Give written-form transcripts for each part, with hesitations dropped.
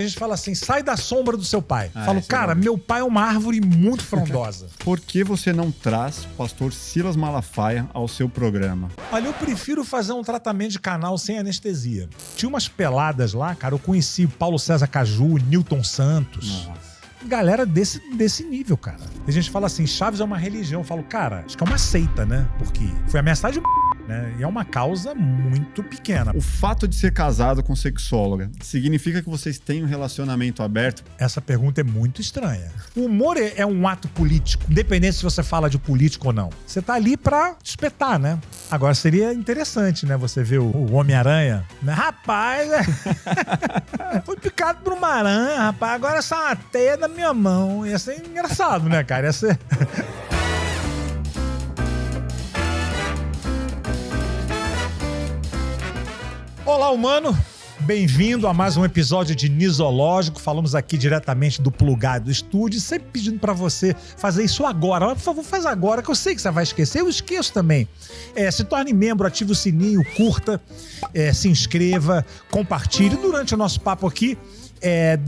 A gente fala assim, sai da sombra do seu pai. Falo, é cara, meu pai é uma árvore muito frondosa. Por que você não traz pastor Silas Malafaia ao seu programa? Olha, eu prefiro fazer um tratamento de canal sem anestesia. Tinha umas peladas lá, cara, eu conheci Paulo César Caju, Newton Santos. Nossa. Galera desse nível, cara. A gente fala assim, Chaves é uma religião. Eu falo, cara, acho que é uma seita, né? Porque foi ameaçado de né? E é uma causa muito pequena. O fato de ser casado com sexóloga significa que vocês têm um relacionamento aberto? Essa pergunta é muito estranha. O humor é um ato político, independente se você fala de político ou não. Você tá ali pra espetar, né? Agora seria interessante, né? Você ver o Homem-Aranha, né? Rapaz, foi picado por uma aranha, rapaz. Agora essa é uma teia da minha mão. Ia ser engraçado, né, cara? Ia ser... Olá, humano! Bem-vindo a mais um episódio de Nisológico. Falamos aqui diretamente do plugado do estúdio, sempre pedindo pra você fazer isso agora. Mas, por favor, faz agora, que eu sei que você vai esquecer. Eu esqueço também. Se torne membro, ative o sininho, curta, se inscreva, compartilhe. Durante o nosso papo aqui,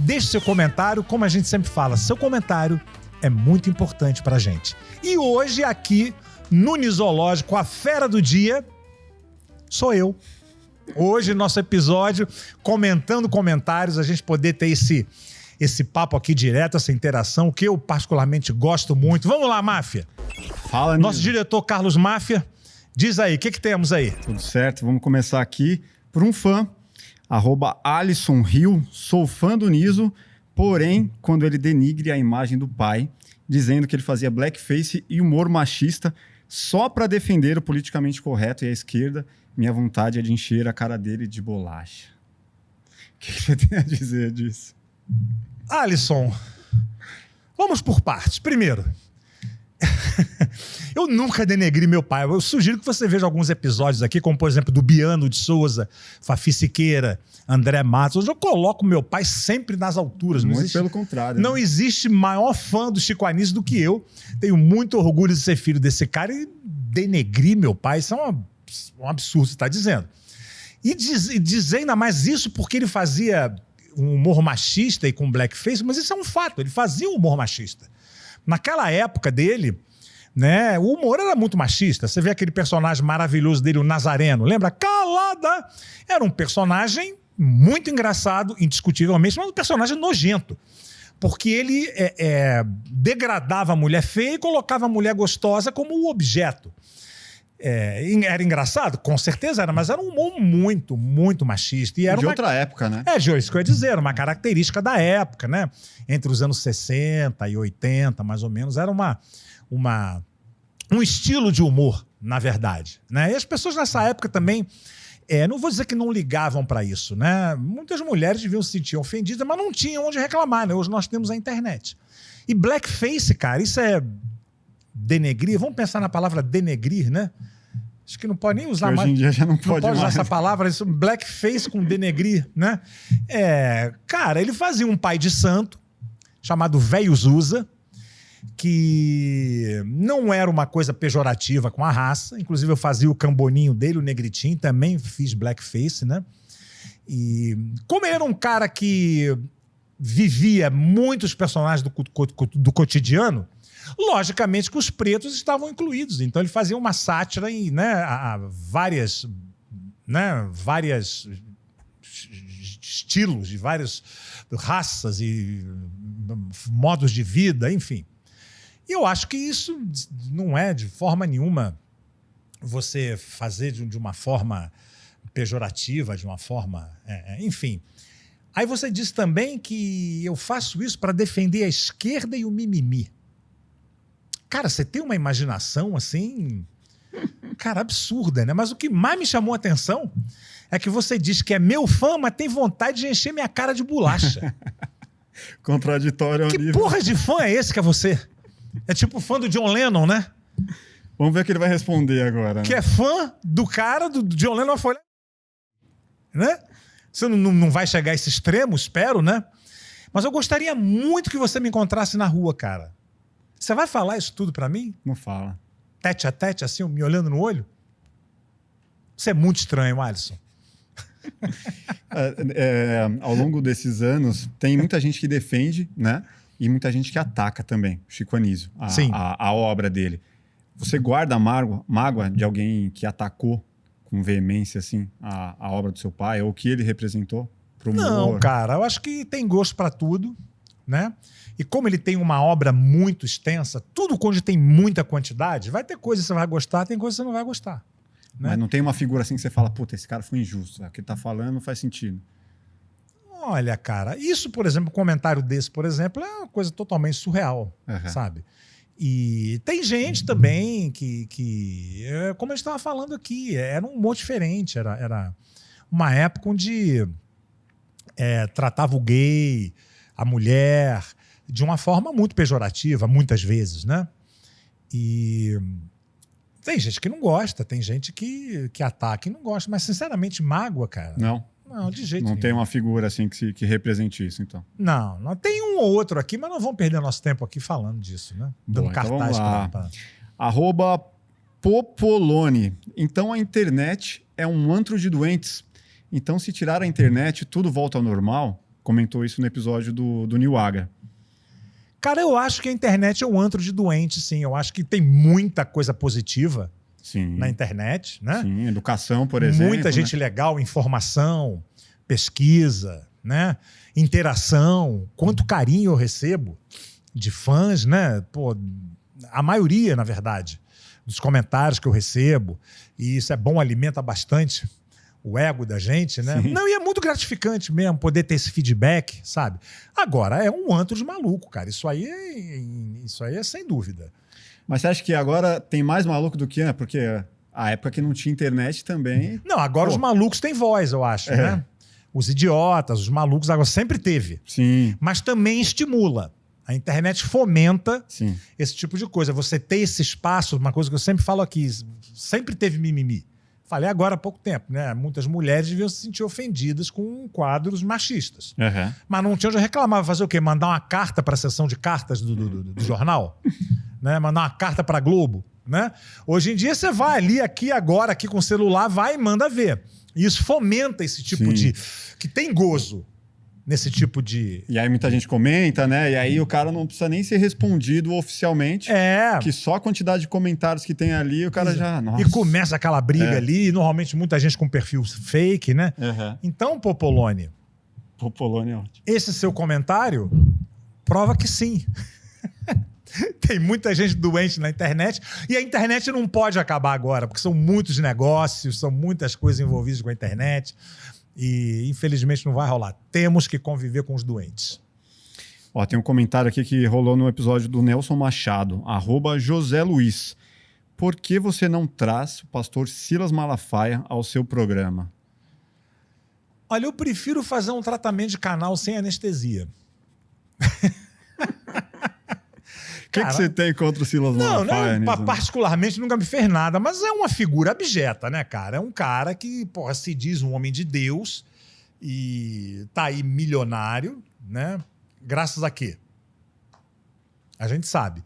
deixe seu comentário. Como a gente sempre fala, seu comentário é muito importante pra gente. E hoje, aqui no Nisológico, a fera do dia sou eu. Hoje, nosso episódio, comentando comentários, a gente poder ter esse papo aqui direto, essa interação, que eu particularmente gosto muito. Vamos lá, Máfia! Fala, Nosso Niso. diretor Carlos Máfia, diz aí, o que temos aí? Tudo certo, vamos começar aqui por um fã, @Alisson Rio, sou fã do Niso, porém, quando ele denigre a imagem do pai, dizendo que ele fazia blackface e humor machista só para defender o politicamente correto e a esquerda, minha vontade é de encher a cara dele de bolacha. O que você tem a dizer disso? Alisson, vamos por partes. Primeiro, eu nunca denegri meu pai. Eu sugiro que você veja alguns episódios aqui, como por exemplo do Biano de Souza, Fafi Siqueira, André Matos, onde eu coloco meu pai sempre nas alturas. Muito pelo contrário. Não existe maior fã do Chico Anísio do que eu. Tenho muito orgulho de ser filho desse cara e denegrir meu pai, isso é um absurdo, você está dizendo. E dizer ainda mais isso porque ele fazia um humor machista e com blackface, mas isso é um fato, ele fazia um humor machista. Naquela época dele, né, o humor era muito machista. Você vê aquele personagem maravilhoso dele, o Nazareno, lembra? Calada! Era um personagem muito engraçado, indiscutivelmente, mas um personagem nojento. Porque ele degradava a mulher feia e colocava a mulher gostosa como o objeto. Era engraçado? Com certeza era, mas era um humor muito, muito machista. E era de outra época, né? Isso que eu ia dizer, uma característica da época, né? Entre os anos 60 e 80, mais ou menos, era um estilo de humor, na verdade, né? E as pessoas nessa época também, não vou dizer que não ligavam para isso, né? Muitas mulheres deviam se sentir ofendidas, mas não tinham onde reclamar, né? Hoje nós temos a internet. E blackface, cara, isso é denegrir. Vamos pensar na palavra denegrir, né? Acho que não pode nem usar mais. Hoje em dia já não pode usar mais essa palavra, isso, blackface com denegrir, né? Cara, ele fazia um pai de santo chamado Velho Zusa, que não era uma coisa pejorativa com a raça. Inclusive, eu fazia o camboninho dele, o negritinho, também fiz blackface, né? E como ele era um cara que vivia muitos personagens do cotidiano, logicamente que os pretos estavam incluídos. Então ele fazia uma sátira em, né, a várias estilos, de várias raças e modos de vida, enfim. E eu acho que isso não é de forma nenhuma você fazer de uma forma pejorativa, de uma forma... enfim. Aí você diz também que eu faço isso para defender a esquerda e o mimimi. Cara, você tem uma imaginação assim, cara, absurda, né? Mas o que mais me chamou a atenção é que você diz que é meu fã, mas tem vontade de encher minha cara de bolacha. Contraditório ao Que nível. porra de fã é esse que é você? É tipo fã do John Lennon, né? Vamos ver o que ele vai responder agora. Né? Que é fã do cara do John Lennon, foi, né? Você não vai chegar a esse extremo, espero, né? Mas eu gostaria muito que você me encontrasse na rua, cara. Você vai falar isso tudo pra mim? Não fala. Tete a tete, assim, me olhando no olho? Isso é muito estranho, Alisson. Ao longo desses anos, tem muita gente que defende, né? E muita gente que ataca também o Chico Anísio, a obra dele. Você guarda a mágoa de alguém que atacou com veemência assim, a obra do seu pai, ou o que ele representou pro humor? Não, cara, eu acho que tem gosto para tudo, né? E como ele tem uma obra muito extensa, tudo quando tem muita quantidade, vai ter coisa que você vai gostar, tem coisa que você não vai gostar. Né? Mas não tem uma figura assim que você fala, puta, esse cara foi injusto, o que ele tá falando não faz sentido. Olha, cara, isso, por exemplo, um comentário desse, por exemplo, é uma coisa totalmente surreal, sabe? E tem gente também que como a gente estava falando aqui, era um humor diferente, era uma época onde tratava o gay, a mulher, de uma forma muito pejorativa, muitas vezes, né? E tem gente que não gosta, tem gente que ataca e não gosta, mas sinceramente, mágoa, cara. Não, de jeito nenhum. Não tem uma figura assim que represente isso, então. Não tem um ou outro aqui, mas não vamos perder nosso tempo aqui falando disso, né? Dando cartaz para. @Popolone. Então a internet é um antro de doentes. Então, se tirar a internet, tudo volta ao normal. Comentou isso no episódio do New Agra. Cara, eu acho que a internet é um antro de doente, sim. Eu acho que tem muita coisa positiva na internet, né? Sim, educação, por exemplo. Muita gente legal, informação, pesquisa, né? Interação. Quanto carinho eu recebo de fãs, né? Pô, a maioria, na verdade, dos comentários que eu recebo. E isso é bom, alimenta bastante o ego da gente, né? Sim. Não, e é muito gratificante mesmo poder ter esse feedback, sabe? Agora, é um antro de maluco, cara. Isso aí é sem dúvida. Mas você acha que agora tem mais maluco do que, né? Porque a época que não tinha internet também... Não, agora os malucos têm voz, eu acho, né? Os idiotas, os malucos, agora sempre teve. Sim. Mas também estimula. A internet fomenta Sim. esse tipo de coisa. Você ter esse espaço, uma coisa que eu sempre falo aqui, sempre teve mimimi. Falei agora há pouco tempo, né? Muitas mulheres deviam se sentir ofendidas com quadros machistas. Mas não tinha onde reclamar. Fazer o quê? Mandar uma carta para a sessão de cartas do jornal? Né? Mandar uma carta para a Globo? Né? Hoje em dia você vai ali, aqui, agora, aqui com o celular, vai e manda ver. E isso fomenta esse tipo de... que tem gozo nesse tipo de... E aí muita gente comenta, né? E aí o cara não precisa nem ser respondido oficialmente. Que só a quantidade de comentários que tem ali, o cara já... Nossa. E começa aquela briga ali, normalmente muita gente com perfil fake, né? Então, Popolone... Popolone é ótimo. Esse seu comentário prova que sim. Tem muita gente doente na internet e a internet não pode acabar agora, porque são muitos negócios, são muitas coisas envolvidas com a internet e infelizmente não vai rolar. Temos que conviver com os doentes. Ó, tem um comentário aqui que rolou no episódio do Nelson Machado, @José Luiz. Por que você não traz o pastor Silas Malafaia ao seu programa? Olha, eu prefiro fazer um tratamento de canal sem anestesia. O que você tem contra o Silas Malafaia? Não, particularmente nunca me fez nada, mas é uma figura abjeta, né, cara? É um cara que, porra, se diz um homem de Deus e tá aí milionário, né? Graças a quê? A gente sabe.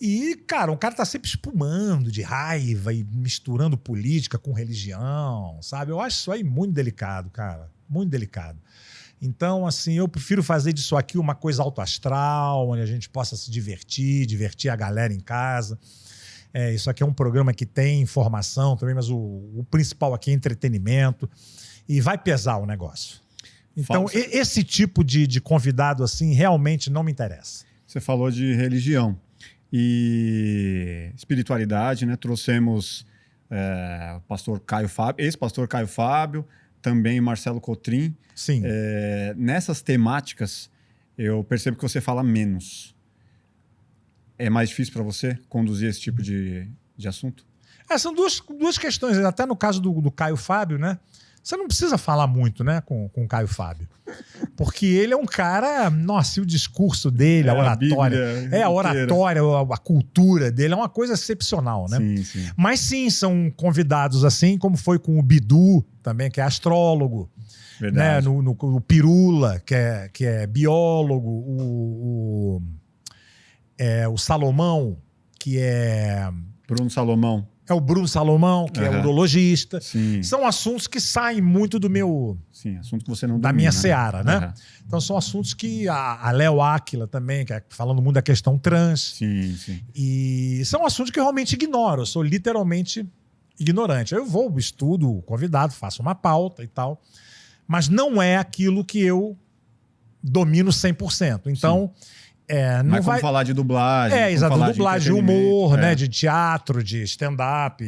E, cara, o cara tá sempre espumando de raiva e misturando política com religião, sabe? Eu acho isso aí muito delicado, cara. Muito delicado. Então, assim, eu prefiro fazer disso aqui uma coisa autoastral, onde a gente possa se divertir a galera em casa. Isso aqui é um programa que tem informação também, mas o principal aqui é entretenimento. E vai pesar o negócio. Então, esse tipo de convidado, assim, realmente não me interessa. Você falou de religião e espiritualidade, né? Trouxemos o pastor Caio Fábio, ex-pastor Caio Fábio, também Marcelo Cotrim. Sim. Nessas temáticas, eu percebo que você fala menos. É mais difícil para você conduzir esse tipo de assunto? São duas questões. Até no caso do Caio Fábio, né? Você não precisa falar muito, né, com o Caio Fábio. Porque ele é um cara... Nossa, e o discurso dele, a oratória... a oratória, a cultura dele é uma coisa excepcional, né? Sim, sim. Mas sim, são convidados assim, como foi com o Bidu, também, que é astrólogo. Verdade. Né? O Pirula, que é biólogo. O Salomão, que é... Bruno Salomão. É o Bruno Salomão, que é urologista. Sim. São assuntos que saem muito do meu... Sim, assunto que você não da domina, minha seara, né? Então são assuntos que a Léo Áquila também, que é falando muito da questão trans. Sim, sim. E são assuntos que eu realmente ignoro. Eu sou literalmente ignorante. Eu vou, estudo, convidado, faço uma pauta e tal. Mas não é aquilo que eu domino 100%. Então... não mas vai como falar de dublagem. exato, dublagem, de humor, né, de teatro, de stand-up.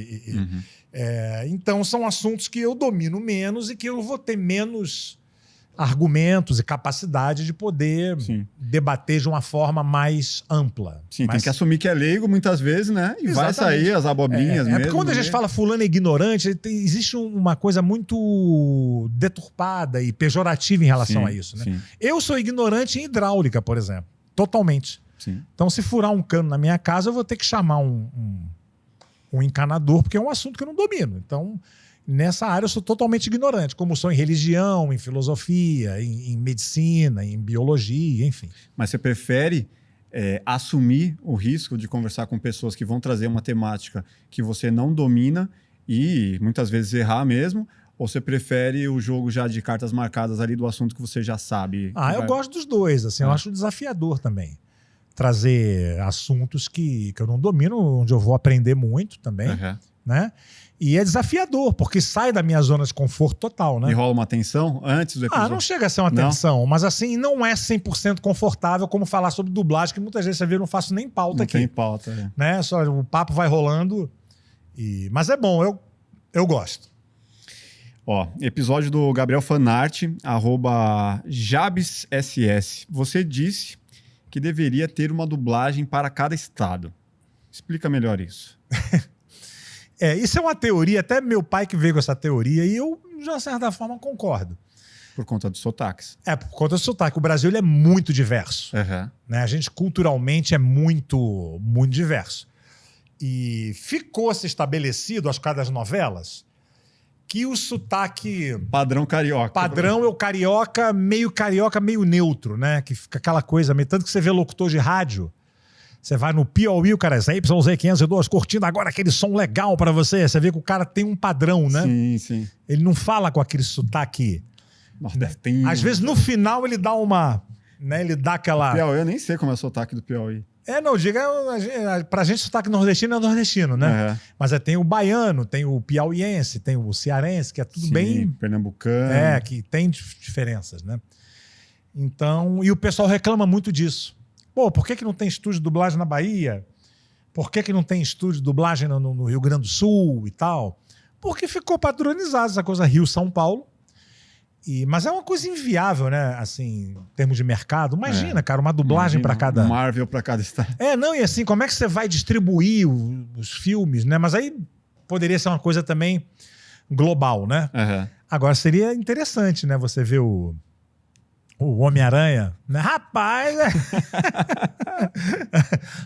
Então são assuntos que eu domino menos e que eu vou ter menos argumentos e capacidade de poder debater de uma forma mais ampla. Sim, tem que assumir que é leigo muitas vezes, né? E vai sair as abobrinhas mesmo. Porque quando a gente fala fulano é ignorante, existe uma coisa muito deturpada e pejorativa em relação a isso, né? Sim. Eu sou ignorante em hidráulica, por exemplo. Totalmente. Sim. Então, se furar um cano na minha casa, eu vou ter que chamar um encanador, porque é um assunto que eu não domino. Então, nessa área eu sou totalmente ignorante, como sou em religião, em filosofia, em medicina, em biologia, enfim. Mas você prefere assumir o risco de conversar com pessoas que vão trazer uma temática que você não domina e muitas vezes errar mesmo? Ou você prefere o jogo já de cartas marcadas ali do assunto que você já sabe? Eu gosto dos dois, assim, eu acho desafiador também. Trazer assuntos que eu não domino, onde eu vou aprender muito também, né? E é desafiador, porque sai da minha zona de conforto total, né? E rola uma tensão antes do episódio? Não chega a ser uma tensão, mas assim, não é 100% confortável como falar sobre dublagem, que muitas vezes você vê, eu não faço nem pauta aqui. Não tem pauta, né? Só o papo vai rolando, mas é bom, eu gosto. Episódio do Gabriel Fanart, @JabsSS. Você disse que deveria ter uma dublagem para cada estado. Explica melhor isso. Isso é uma teoria, até meu pai que veio com essa teoria, e eu, de uma certa forma, concordo. Por conta dos sotaques. Por conta do sotaque. O Brasil ele é muito diverso. Né? A gente, culturalmente, é muito, muito diverso. E ficou-se estabelecido, acho que das novelas, que o sotaque... Padrão carioca. Padrão é o carioca, meio neutro, né? Que fica aquela coisa, tanto que você vê locutor de rádio, você vai no Piauí, o cara é YZ502, curtindo agora aquele som legal pra você. Você vê que o cara tem um padrão, né? Sim, sim. Ele não fala com aquele sotaque... Nordestino. Às vezes, no final, ele dá uma... Né? Ele dá aquela... Piauí, eu nem sei como é o sotaque do Piauí. Pra gente, sotaque nordestino é nordestino, né? Mas tem o baiano, tem o piauiense, tem o cearense, que é tudo bem... pernambucano. Que tem diferenças, né? Então, e o pessoal reclama muito disso. Por que não tem estúdio de dublagem na Bahia? Por que não tem estúdio de dublagem no Rio Grande do Sul e tal? Porque ficou padronizado essa coisa Rio-São Paulo. Mas é uma coisa inviável, né? Assim, em termos de mercado. Imagina, cara, uma dublagem para cada... Marvel para cada estado. E assim, como é que você vai distribuir os filmes, né? Mas aí poderia ser uma coisa também global, né? Agora, seria interessante, né? Você ver o Homem-Aranha, né? Rapaz,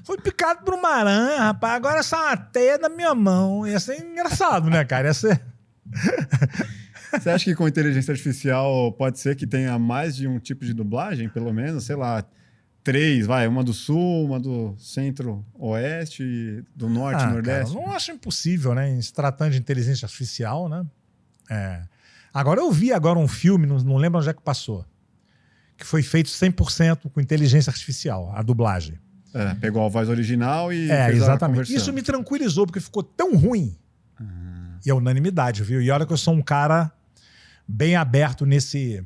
foi picado por uma aranha, rapaz. Agora essa é uma teia da minha mão. Ia ser engraçado, né, cara? Ia ser... Você acha que com inteligência artificial pode ser que tenha mais de um tipo de dublagem, pelo menos? Sei lá, 3, uma do Sul, uma do Centro-Oeste, do Norte, Nordeste? Cara, não acho impossível, né? Em se tratando de inteligência artificial, né? Agora, eu vi um filme, não lembro onde é que passou, que foi feito 100% com inteligência artificial, a dublagem. Pegou a voz original e fez exatamente. A conversão. Isso me tranquilizou, porque ficou tão ruim. E é unanimidade, viu? E olha que eu sou um cara bem aberto nesse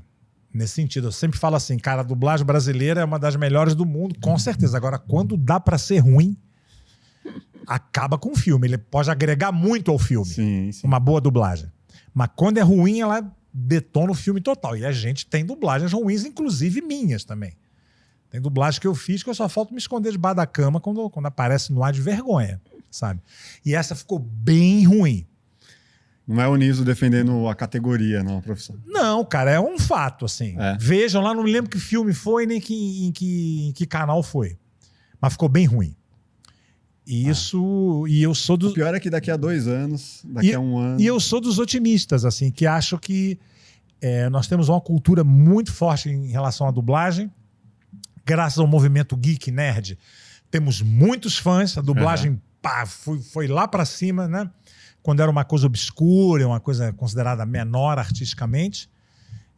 sentido. Eu sempre falo assim, cara, a dublagem brasileira é uma das melhores do mundo, com certeza. Agora, quando dá pra ser ruim, acaba com o filme. Ele pode agregar muito ao filme. Sim. Uma boa dublagem. Mas quando é ruim, ela detona o filme total. E a gente tem dublagens ruins, inclusive minhas também. Tem dublagem que eu fiz que eu só falta me esconder debaixo da cama quando aparece no ar de vergonha, sabe? E essa ficou bem ruim. Não é o Niso defendendo a categoria, não, professor. Não, cara, é um fato, assim. Vejam lá, não me lembro que filme foi, nem em que canal foi. Mas ficou bem ruim. E isso... E eu sou dos... O pior é que daqui a 2 anos, daqui a 1 ano... E eu sou dos otimistas, assim, que acho que nós temos uma cultura muito forte em relação à dublagem. Graças ao movimento geek, nerd, temos muitos fãs. A dublagem pá, foi lá pra cima, né? Quando era uma coisa obscura, uma coisa considerada menor artisticamente.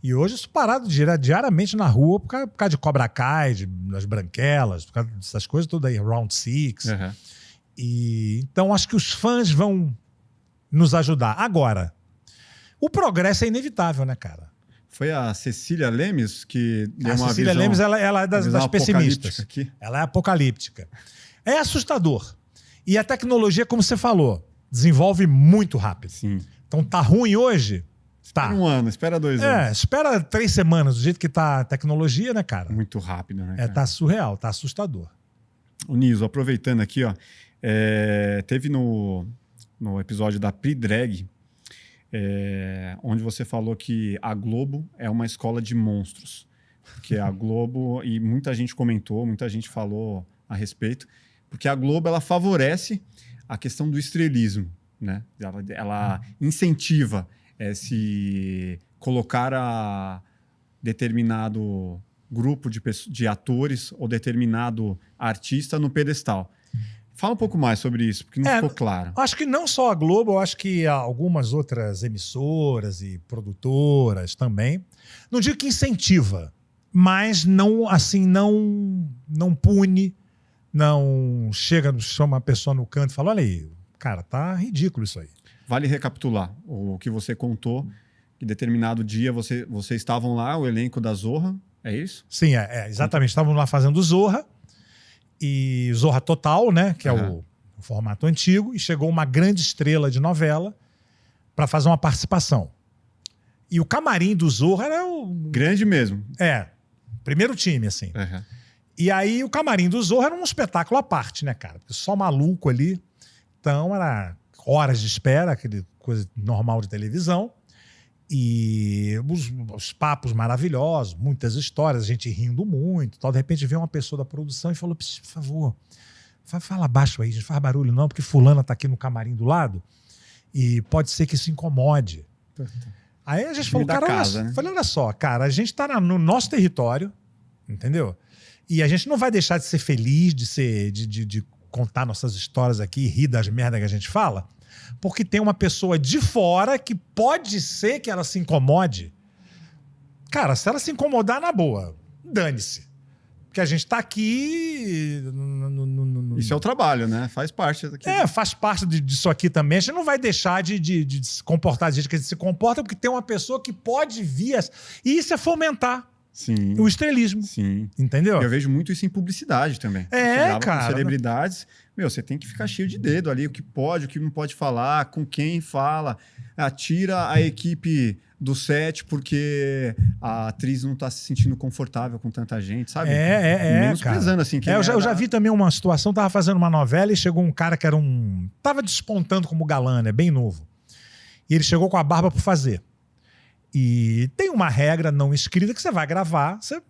E hoje isso parado diariamente na rua por causa de Cobra Kai, das branquelas, por causa dessas coisas tudo aí, Round Six. Uhum. E então acho que os fãs vão nos ajudar. Agora, o progresso é inevitável, né, cara? Foi a Cecília Lemes que deu uma Cecília visão, Lemes, ela é das visão pessimistas. apocalíptica aqui. Ela é apocalíptica. É assustador. E a tecnologia, como você falou, desenvolve muito rápido. Sim. Então tá ruim hoje? Tá. Espera 1 ano, espera 2 anos. Espera 3 semanas, do jeito que tá a tecnologia, né, cara? Muito rápido, né? Cara? Tá surreal, tá assustador. O Niso, aproveitando aqui, ó, teve no episódio da Pre-Drag, onde você falou que a Globo é uma escola de monstros. Porque a Globo, e muita gente comentou, muita gente falou a respeito, porque a Globo ela favorece a questão do estrelismo, né? Ela incentiva se colocar a determinado grupo de atores ou determinado artista no pedestal. Fala um pouco mais sobre isso, porque não ficou claro. Acho que não só a Globo, eu acho que algumas outras emissoras e produtoras também. Não digo que incentiva, mas não, assim, não pune, não chama a pessoa no canto e fala, olha aí, cara, tá ridículo isso aí. Vale recapitular o que você contou, que determinado dia vocês estavam lá, o elenco da Zorra, é isso? Sim, exatamente. Estávamos lá fazendo Zorra, e Zorra Total, né, que é o formato antigo, e chegou uma grande estrela de novela para fazer uma participação. E o camarim do Zorra era o... Grande mesmo. Primeiro time, assim. Uhum. E aí o camarim do Zorra era um espetáculo à parte, né, cara? Só maluco ali. Então era horas de espera, aquele coisa normal de televisão. E os papos maravilhosos, muitas histórias, a gente rindo muito. Tal. De repente veio uma pessoa da produção e falou, por favor, fala baixo aí, não faz barulho não, porque fulana tá aqui no camarim do lado e pode ser que isso incomode. Aí a gente falou, cara, olha só, cara, a gente tá no nosso território, entendeu? E a gente não vai deixar de ser feliz, de contar nossas histórias aqui e rir das merdas que a gente fala, porque tem uma pessoa de fora que pode ser que ela se incomode. Cara, se ela se incomodar, na boa, dane-se. Porque a gente tá aqui... Isso é o trabalho, né? Faz parte daqui. Faz parte disso aqui também. A gente não vai deixar de se comportar do jeito que a gente se comporta, porque tem uma pessoa que pode vir... E isso é fomentar. Sim. O estrelismo. Sim. Entendeu? Eu vejo muito isso em publicidade também. Cara. Com celebridades, você tem que ficar cheio de dedo ali, o que pode, o que não pode falar, com quem fala. Tira a equipe do set porque a atriz não tá se sentindo confortável com tanta gente, sabe? Menosprezando, assim. Eu já vi também uma situação, tava fazendo uma novela e chegou um cara que era tava despontando como galã, né? Bem novo. E ele chegou com a barba por fazer. E tem uma regra não escrita que você vai gravar. Se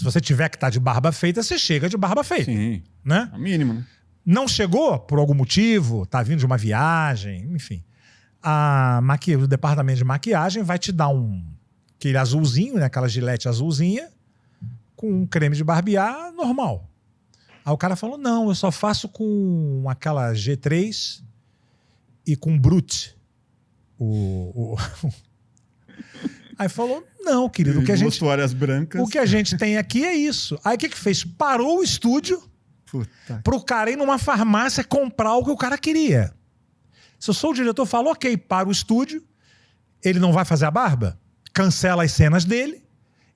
você tiver que estar de barba feita, você chega de barba feita. Sim. Né? É o mínimo, né? Não chegou por algum motivo, tá vindo de uma viagem, enfim. O departamento de maquiagem vai te dar aquele azulzinho, né? Aquela gilete azulzinha, com um creme de barbear normal. Aí o cara falou, não, eu só faço com aquela G3 e com Brute. Aí falou, não, querido, o que a gente tem aqui é isso. Aí o que fez? Parou o estúdio pro cara ir numa farmácia comprar o que o cara queria. Se eu sou o diretor, falo, ok, para o estúdio, ele não vai fazer a barba, cancela as cenas dele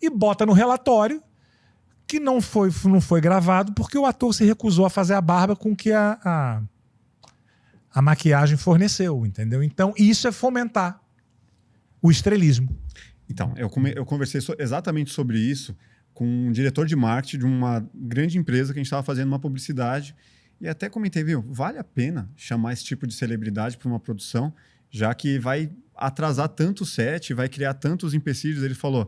e bota no relatório que não foi gravado porque o ator se recusou a fazer a barba com que a maquiagem forneceu, entendeu? Então, isso é fomentar o estrelismo. Então, eu conversei exatamente sobre isso com um diretor de marketing de uma grande empresa que a gente estava fazendo uma publicidade e até comentei, vale a pena chamar esse tipo de celebridade para uma produção, já que vai atrasar tanto o set, vai criar tantos empecilhos. Ele falou,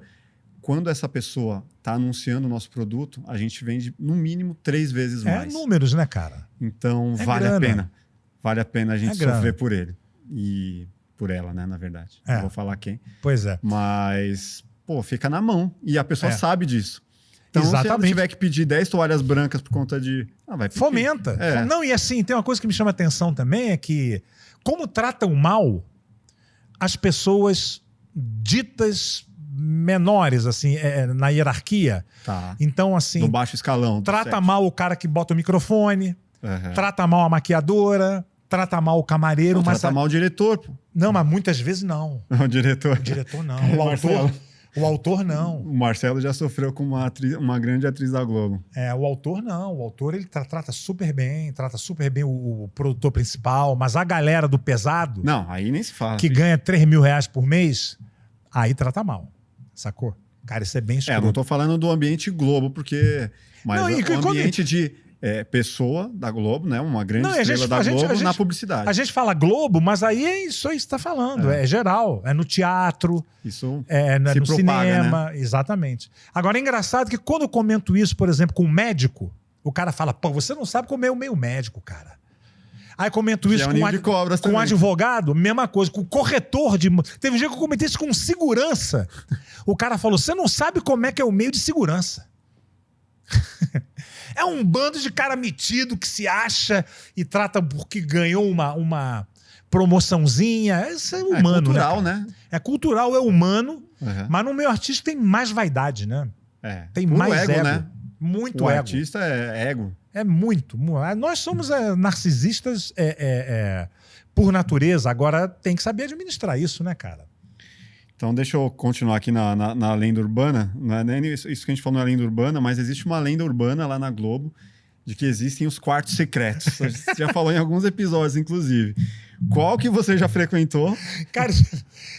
quando essa pessoa está anunciando o nosso produto, a gente vende no mínimo 3 vezes mais. Números, né, cara? Então, vale a pena. Vale a pena a gente sofrer por ele. E por ela, né, na verdade. Não vou falar quem. Pois é. Mas, fica na mão. E a pessoa sabe disso. Então, se ela Exatamente. tiver que pedir 10 toalhas brancas por conta de... vai pedir. Fomenta. Não, e assim, tem uma coisa que me chama a atenção também, é que como tratam mal as pessoas ditas menores, assim, na hierarquia. Tá. Então, assim, Do baixo escalão. do trata set. mal o cara que bota o microfone, Uhum. trata mal a maquiadora, trata mal o camareiro. Não, mas trata mal o diretor, pô. Não, mas muitas vezes não. O diretor. O diretor não. O Marcelo. O autor não. O Marcelo já sofreu com uma grande atriz da Globo. O autor não. O autor ele trata super bem o produtor principal, mas a galera do pesado, Não, aí nem se fala. que ganha R$3.000 por mês, aí trata mal. Sacou? Cara, isso é bem escroto. Eu não tô falando do ambiente Globo, porque... Mas Não, e o quando- ambiente de pessoa da Globo, né? Uma grande Não, e a estrela gente- da a gente- Globo a gente- na publicidade. A gente fala Globo, mas aí é isso aí que você está falando. É geral. É no teatro, Isso no se propaga, cinema. Exatamente. Agora, é engraçado que quando eu comento isso, por exemplo, com um médico, o cara fala, pô, você não sabe como é o meio médico, cara. Aí eu comento Que isso é um com, nível de cobras com um também. advogado, mesma coisa. Com o corretor de... Teve um dia que eu comentei isso com segurança. O cara falou, você não sabe como é que é o meio de segurança. É um bando de cara metido que se acha e trata porque ganhou uma promoçãozinha. Isso é humano, é cultural, né? né? É cultural, é humano, Uhum. mas no meio artístico tem mais vaidade, né? Tem Puro mais ego. né? Muito O ego. artista é ego. É muito. Nós somos narcisistas por natureza. Agora tem que saber administrar isso, né, cara? Então, deixa eu continuar aqui na lenda urbana. Não é nem isso que a gente falou na lenda urbana, mas existe uma lenda urbana lá na Globo de que existem os quartos secretos. A gente já falou em alguns episódios, inclusive. Qual que você já frequentou? Cara,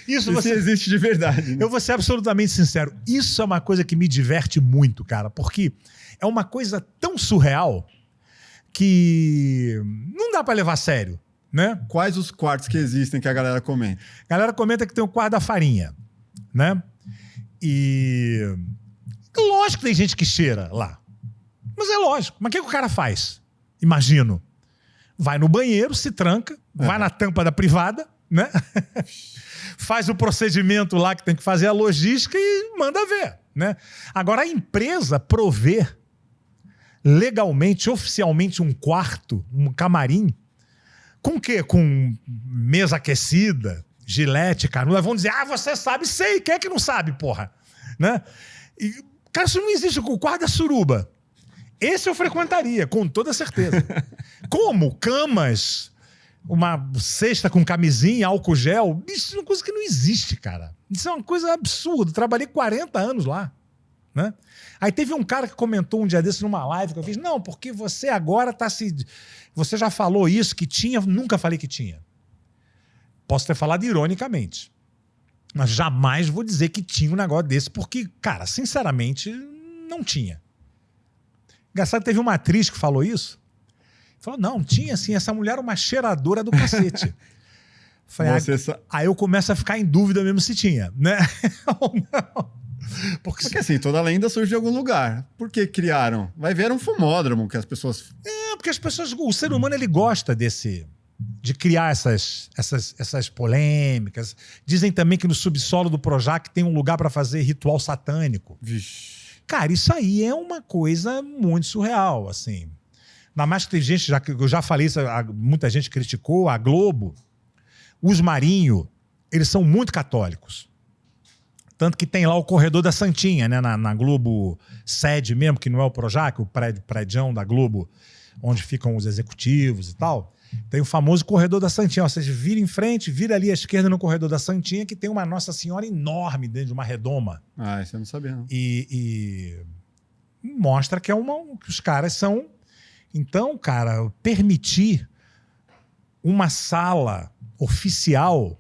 isso Se existe de verdade. Né? Eu vou ser absolutamente sincero. Isso é uma coisa que me diverte muito, cara, porque é uma coisa tão surreal que não dá pra levar a sério, né? Quais os quartos que existem que a galera comenta? A galera comenta que tem o quarto da farinha, né? E lógico que tem gente que cheira lá. Mas é lógico. Mas o que o cara faz? Imagino. Vai no banheiro, se tranca, vai na tampa da privada, né? Faz o procedimento lá que tem que fazer a logística e manda ver, né? Agora, a empresa prover legalmente, oficialmente, um quarto, um camarim, com o quê? Com mesa aquecida, gilete, canudo. Vão dizer, você sabe, sei, quem é que não sabe, porra? Né? E, cara, isso não existe com o quarto da suruba. Esse eu frequentaria, com toda certeza. Como? Camas, uma cesta com camisinha, álcool gel. Isso é uma coisa que não existe, cara. Isso é uma coisa absurda. Trabalhei 40 anos lá. Né? Aí teve um cara que comentou um dia desse numa live que eu fiz, não, porque você agora tá se... Você já falou isso, que tinha, nunca falei que tinha. Posso ter falado ironicamente. Mas jamais vou dizer que tinha um negócio desse, porque, cara, sinceramente, não tinha. Engraçado, teve uma atriz que falou isso. Falou, não, tinha assim, essa mulher era uma cheiradora do cacete. Falei, aí eu começo a ficar em dúvida mesmo se tinha, né? Ou não. Porque assim, toda lenda surge de algum lugar. Por que criaram? Vai ver um fumódromo que as pessoas... Porque as pessoas, o ser humano, ele gosta de criar essas polêmicas. Dizem também que no subsolo do Projac tem um lugar para fazer ritual satânico. Vixe. Cara, isso aí é uma coisa muito surreal, assim. Ainda mais que tem gente, eu já falei isso, muita gente criticou, a Globo, os Marinho, eles são muito católicos. Tanto que tem lá o Corredor da Santinha, né? Na Globo sede mesmo, que não é o Projac, o prédião da Globo, onde ficam os executivos e tal. Tem o famoso Corredor da Santinha. Ou seja, vira em frente, vira ali à esquerda no Corredor da Santinha, que tem uma Nossa Senhora enorme dentro de uma redoma. Isso eu não sabia, não. E mostra que que os caras são... Então, cara, permitir uma sala oficial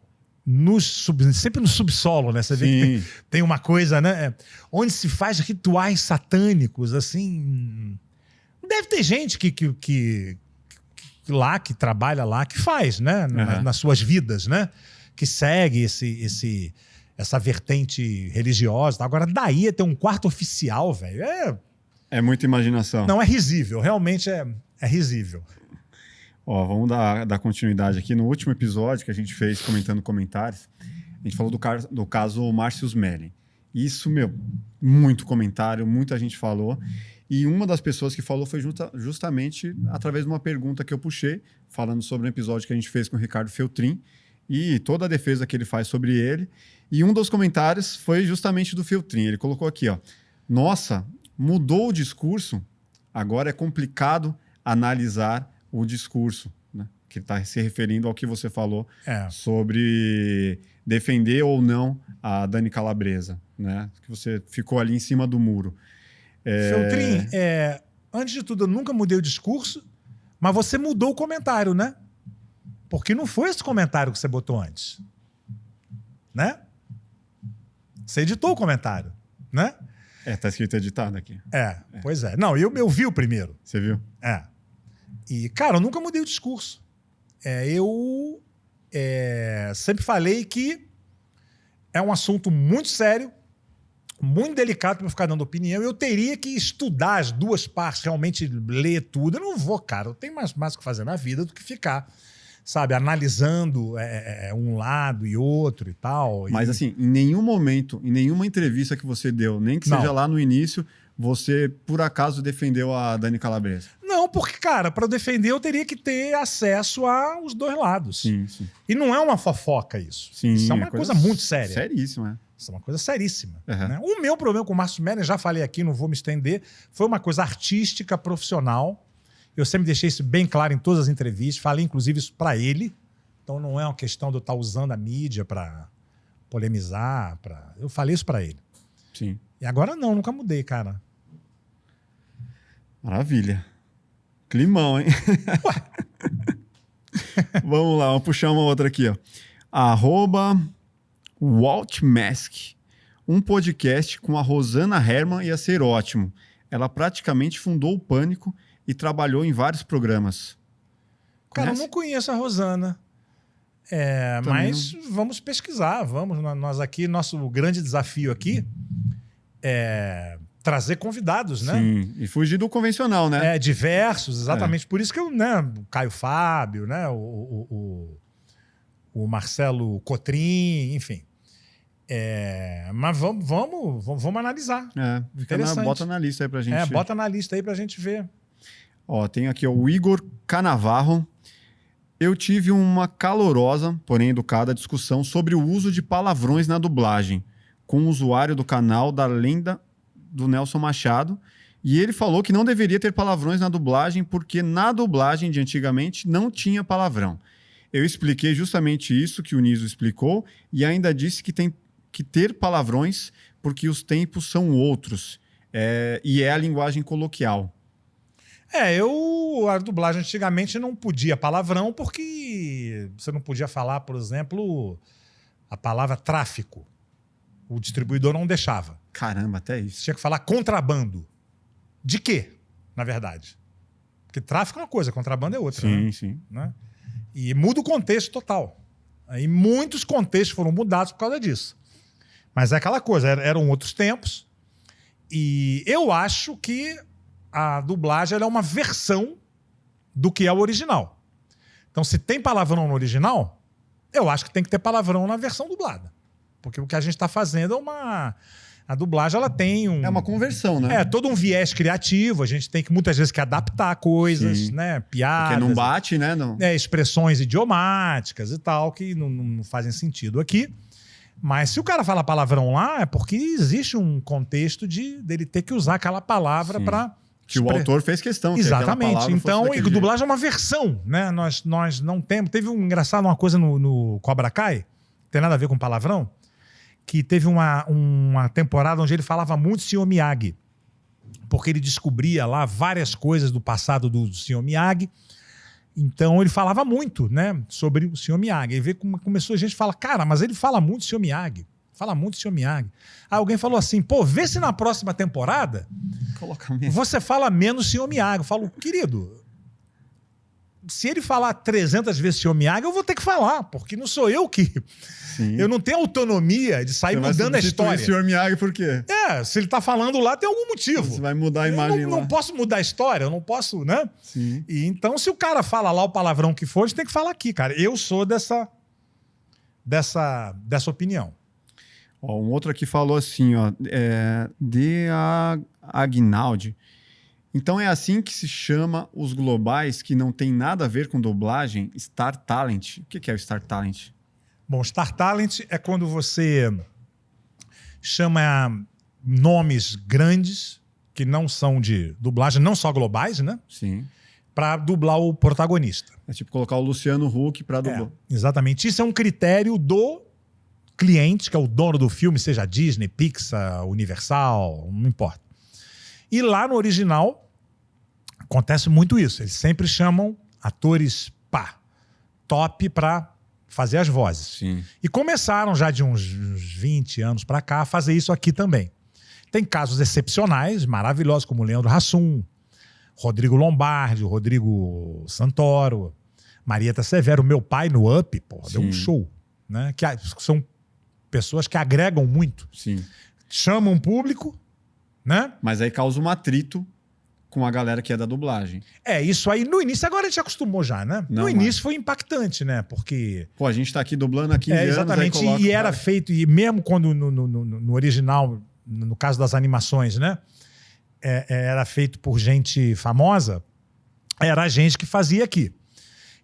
sempre no subsolo, né? Você vê que tem uma coisa, né? Onde se faz rituais satânicos, assim... Deve ter gente que trabalha lá, que faz, né? Nas suas vidas, né? Que segue essa vertente religiosa. Agora, daí é ter um quarto oficial, velho. É muita imaginação. Não, é risível. Realmente é risível. Vamos dar continuidade aqui. No último episódio que a gente fez comentando comentários, a gente falou do caso Márcio Smelling. Isso, meu, muito comentário, muita gente falou. E uma das pessoas que falou foi justamente através de uma pergunta que eu puxei, falando sobre um episódio que a gente fez com o Ricardo Feltrin e toda a defesa que ele faz sobre ele. E um dos comentários foi justamente do Feltrin. Ele colocou aqui, ó: nossa, mudou o discurso, agora é complicado analisar o discurso, né? Que está se referindo ao que você falou sobre defender ou não a Dani Calabresa, né? Que você ficou ali em cima do muro. Feltrin, antes de tudo, eu nunca mudei o discurso, mas você mudou o comentário, né? Porque não foi esse comentário que você botou antes, né? Você editou o comentário, né? Tá escrito editado aqui. Pois é. Não, eu vi o primeiro. Você viu? E, cara, eu nunca mudei o discurso. Eu sempre falei que é um assunto muito sério, muito delicado para eu ficar dando opinião. Eu teria que estudar as duas partes, realmente ler tudo. Eu não vou, cara. Eu tenho mais o que fazer na vida do que ficar, sabe, analisando um lado e outro e tal. Mas, assim, em nenhum momento, em nenhuma entrevista que você deu, nem que seja lá no início, você, por acaso, defendeu a Dani Calabresa? Não, porque, cara, para defender eu teria que ter acesso aos dois lados. Sim. E não é uma fofoca isso. Sim, isso é uma coisa muito séria. Seríssima, Isso é uma coisa seríssima. Uhum. Né? O meu problema com o Márcio Meren, já falei aqui, não vou me estender, foi uma coisa artística, profissional. Eu sempre deixei isso bem claro em todas as entrevistas, falei inclusive isso para ele. Então não é uma questão de eu estar usando a mídia para polemizar. Eu falei isso para ele. Sim. E agora não, nunca mudei, cara. Maravilha. Climão, hein? Vamos lá, vamos puxar uma outra aqui, ó. @WaltMask. Um podcast com a Rosana Herman ia ser ótimo. Ela praticamente fundou o Pânico e trabalhou em vários programas. Cara, Conhece? eu não conheço a Rosana. Mas vamos pesquisar, vamos. Nós aqui, nosso grande desafio aqui é trazer convidados, né? Sim, e fugir do convencional, né? Diversos, exatamente. Por isso que o Caio Fábio, né? O Marcelo Cotrim, enfim. Mas vamos analisar. Bota na lista aí pra gente. Bota na lista aí pra gente ver. Ó, tem aqui o Igor Canavarro. Eu tive uma calorosa, porém educada, discussão sobre o uso de palavrões na dublagem com o usuário do canal da Lenda do Nelson Machado, e ele falou que não deveria ter palavrões na dublagem porque na dublagem de antigamente não tinha palavrão. Eu expliquei justamente isso que o Niso explicou e ainda disse que tem que ter palavrões porque os tempos são outros e é a linguagem coloquial. A dublagem antigamente não podia palavrão porque você não podia falar, por exemplo, a palavra tráfico. O distribuidor não deixava. Caramba, até isso. Você tinha que falar contrabando. De quê, na verdade? Porque tráfico é uma coisa, contrabando é outra. Sim, né? sim. Né? E muda o contexto total. Aí muitos contextos foram mudados por causa disso. Mas é aquela coisa, eram outros tempos. E eu acho que a dublagem ela é uma versão do que é o original. Então, se tem palavrão no original, eu acho que tem que ter palavrão na versão dublada. Porque o que a gente está fazendo a dublagem, ela tem É uma conversão, né? todo um viés criativo. A gente tem que, muitas vezes, que adaptar coisas, né? Piadas. Porque não bate, né? Não. Expressões idiomáticas e tal, que não fazem sentido aqui. Mas se o cara fala palavrão lá, é porque existe um contexto dele ter que usar aquela palavra para... Que o autor fez questão. Exatamente. Então, e dublagem é uma versão, né? Nós não temos... Teve uma coisa no Cobra Kai, tem nada a ver com palavrão, que teve uma temporada onde ele falava muito Sr. Miyagi, porque ele descobria lá várias coisas do passado do Sr. Miyagi. Então ele falava muito, né, sobre o Sr. Miyagi. Aí veio, começou a gente a falar, cara, mas ele fala muito Sr. Miyagi. Fala muito Sr. Miyagi. Aí alguém falou assim, pô, vê se na próxima temporada você fala menos Sr. Miyagi. Eu falo, querido, se ele falar 300 vezes Sr. Miyagi, eu vou ter que falar, porque não sou eu que... Sim. Eu não tenho autonomia de sair mudando a história. O Sr. Miyagi por quê? Se ele tá falando lá, tem algum motivo. Você vai mudar a imagem lá. Não posso mudar a história, eu não posso, né? Sim. E então, se o cara fala lá o palavrão que for, a gente tem que falar aqui, cara. Eu sou dessa opinião. Ó, um outro aqui falou assim, ó, de Agnaldi. Então é assim que se chama os globais que não tem nada a ver com dublagem? Star Talent. O que é o Star Talent? Bom, Star Talent é quando você chama nomes grandes que não são de dublagem, não só globais, né? Sim. Para dublar o protagonista. É tipo colocar o Luciano Huck para dublar. Exatamente. Isso é um critério do cliente, que é o dono do filme, seja Disney, Pixar, Universal, não importa. E lá no original acontece muito isso. Eles sempre chamam atores top para fazer as vozes. Sim. E começaram já de uns 20 anos para cá a fazer isso aqui também. Tem casos excepcionais, maravilhosos, como o Leandro Hassum, Rodrigo Lombardi, Rodrigo Santoro, Marieta Severo, meu pai no Up, deu um show. Né? Que são pessoas que agregam muito. Sim. Chamam público, né? Mas aí causa um atrito com a galera que é da dublagem. Isso aí no início, agora a gente acostumou já, né? Não, no início foi impactante, né? Porque... Pô, a gente tá aqui dublando há 15 anos. Exatamente, e era feito, e mesmo quando no original, no caso das animações, né? Era feito por gente famosa, era a gente que fazia aqui.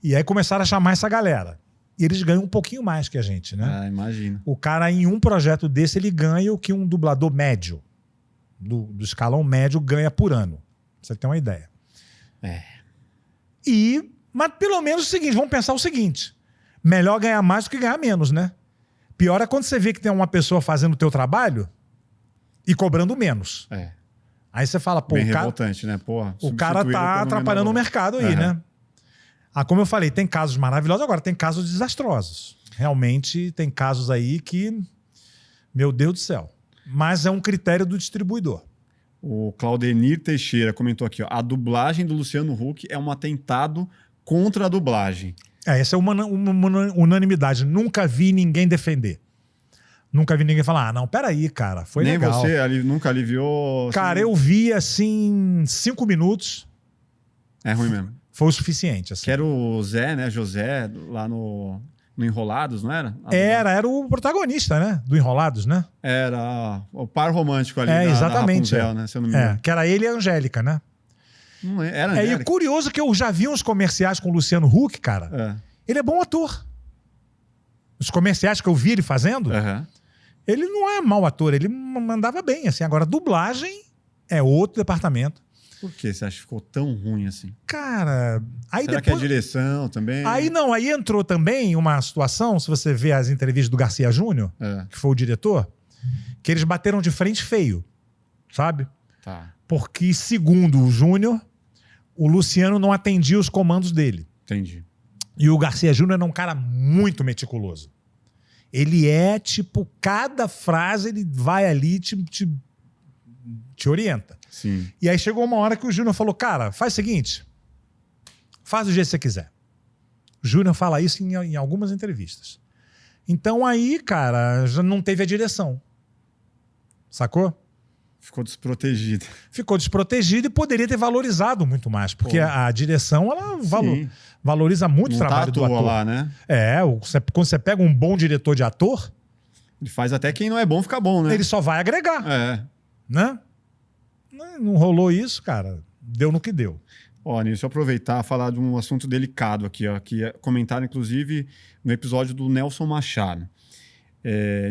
E aí começaram a chamar essa galera. E eles ganham um pouquinho mais que a gente, né? Ah, imagina. O cara, em um projeto desse, ele ganha o que um dublador médio, do escalão médio, ganha por ano. Pra você ter uma ideia. Mas pelo menos o seguinte, vamos pensar o seguinte. Melhor ganhar mais do que ganhar menos, né? Pior é quando você vê que tem uma pessoa fazendo o teu trabalho e cobrando menos. Aí você fala, bem revoltante, né? Porra, o cara tá atrapalhando o mercado aí, né? Como eu falei, tem casos maravilhosos, agora tem casos desastrosos. Realmente tem casos aí que, meu Deus do céu. Mas é um critério do distribuidor. O Claudenir Teixeira comentou aqui, ó, a dublagem do Luciano Huck é um atentado contra a dublagem. Essa é uma unanimidade. Nunca vi ninguém defender. Nunca vi ninguém falar, não, peraí, cara, foi nem legal. Nem você nunca aliviou... Cara, eu vi, assim, 5 minutos. É ruim mesmo. Foi o suficiente. Assim. Que era o Zé, né? José, lá no Enrolados, não era? Era o protagonista, né? Do Enrolados, né? Era o par romântico ali exatamente, da Rapunzel, né? Se eu não me engano. Que era ele e a Angélica, né? Não era Angélica. E curioso que eu já vi uns comerciais com o Luciano Huck, cara. Ele é bom ator. Os comerciais que eu vi ele fazendo, ele não é mau ator, ele mandava bem, assim. Agora, dublagem é outro departamento. Por que você acha que ficou tão ruim assim? Cara, aí será depois... que é direção também? Aí entrou também uma situação, se você vê as entrevistas do Garcia Júnior, que foi o diretor, que eles bateram de frente feio, sabe? Tá. Porque, segundo o Júnior, o Luciano não atendia os comandos dele. Entendi. E o Garcia Júnior era um cara muito meticuloso. Ele é, tipo, cada frase ele vai ali e te orienta. Sim. E aí chegou uma hora que o Júnior falou, cara, faz o seguinte, faz do jeito que você quiser. O Júnior fala isso em algumas entrevistas. Então aí, cara, já não teve a direção. Sacou? Ficou desprotegido. Ficou desprotegido e poderia ter valorizado muito mais. Porque a direção, ela valoriza muito o trabalho do ator. Lá, né? Quando você pega um bom diretor de ator... Ele faz até quem não é bom ficar bom, né? Ele só vai agregar. Né? Não rolou isso, cara. Deu no que deu. Ó, Nilson, aproveitar e falar de um assunto delicado aqui, ó, que é comentário, inclusive, no episódio do Nelson Machado.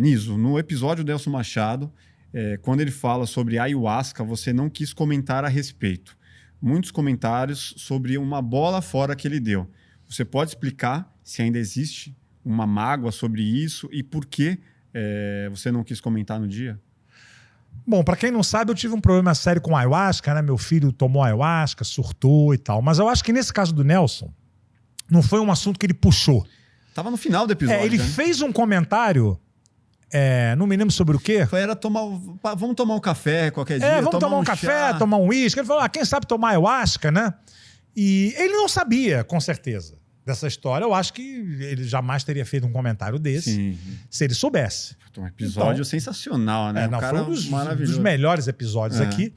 Niso, no episódio do Nelson Machado, quando ele fala sobre ayahuasca, você não quis comentar a respeito. Muitos comentários sobre uma bola fora que ele deu. Você pode explicar se ainda existe uma mágoa sobre isso e por que você não quis comentar no dia? Bom, pra quem não sabe, eu tive um problema sério com ayahuasca, né? Meu filho tomou ayahuasca, surtou e tal. Mas eu acho que nesse caso do Nelson, não foi um assunto que ele puxou. Tava no final do episódio. Ele fez um comentário, não me lembro sobre o quê. Vamos tomar um café qualquer dia. Vamos tomar um café, tomar um uísque. Ele falou, quem sabe tomar ayahuasca, né? E ele não sabia, com certeza, dessa história. Eu acho que ele jamais teria feito um comentário desse se ele soubesse. Um episódio sensacional, né? Foi um dos melhores episódios aqui.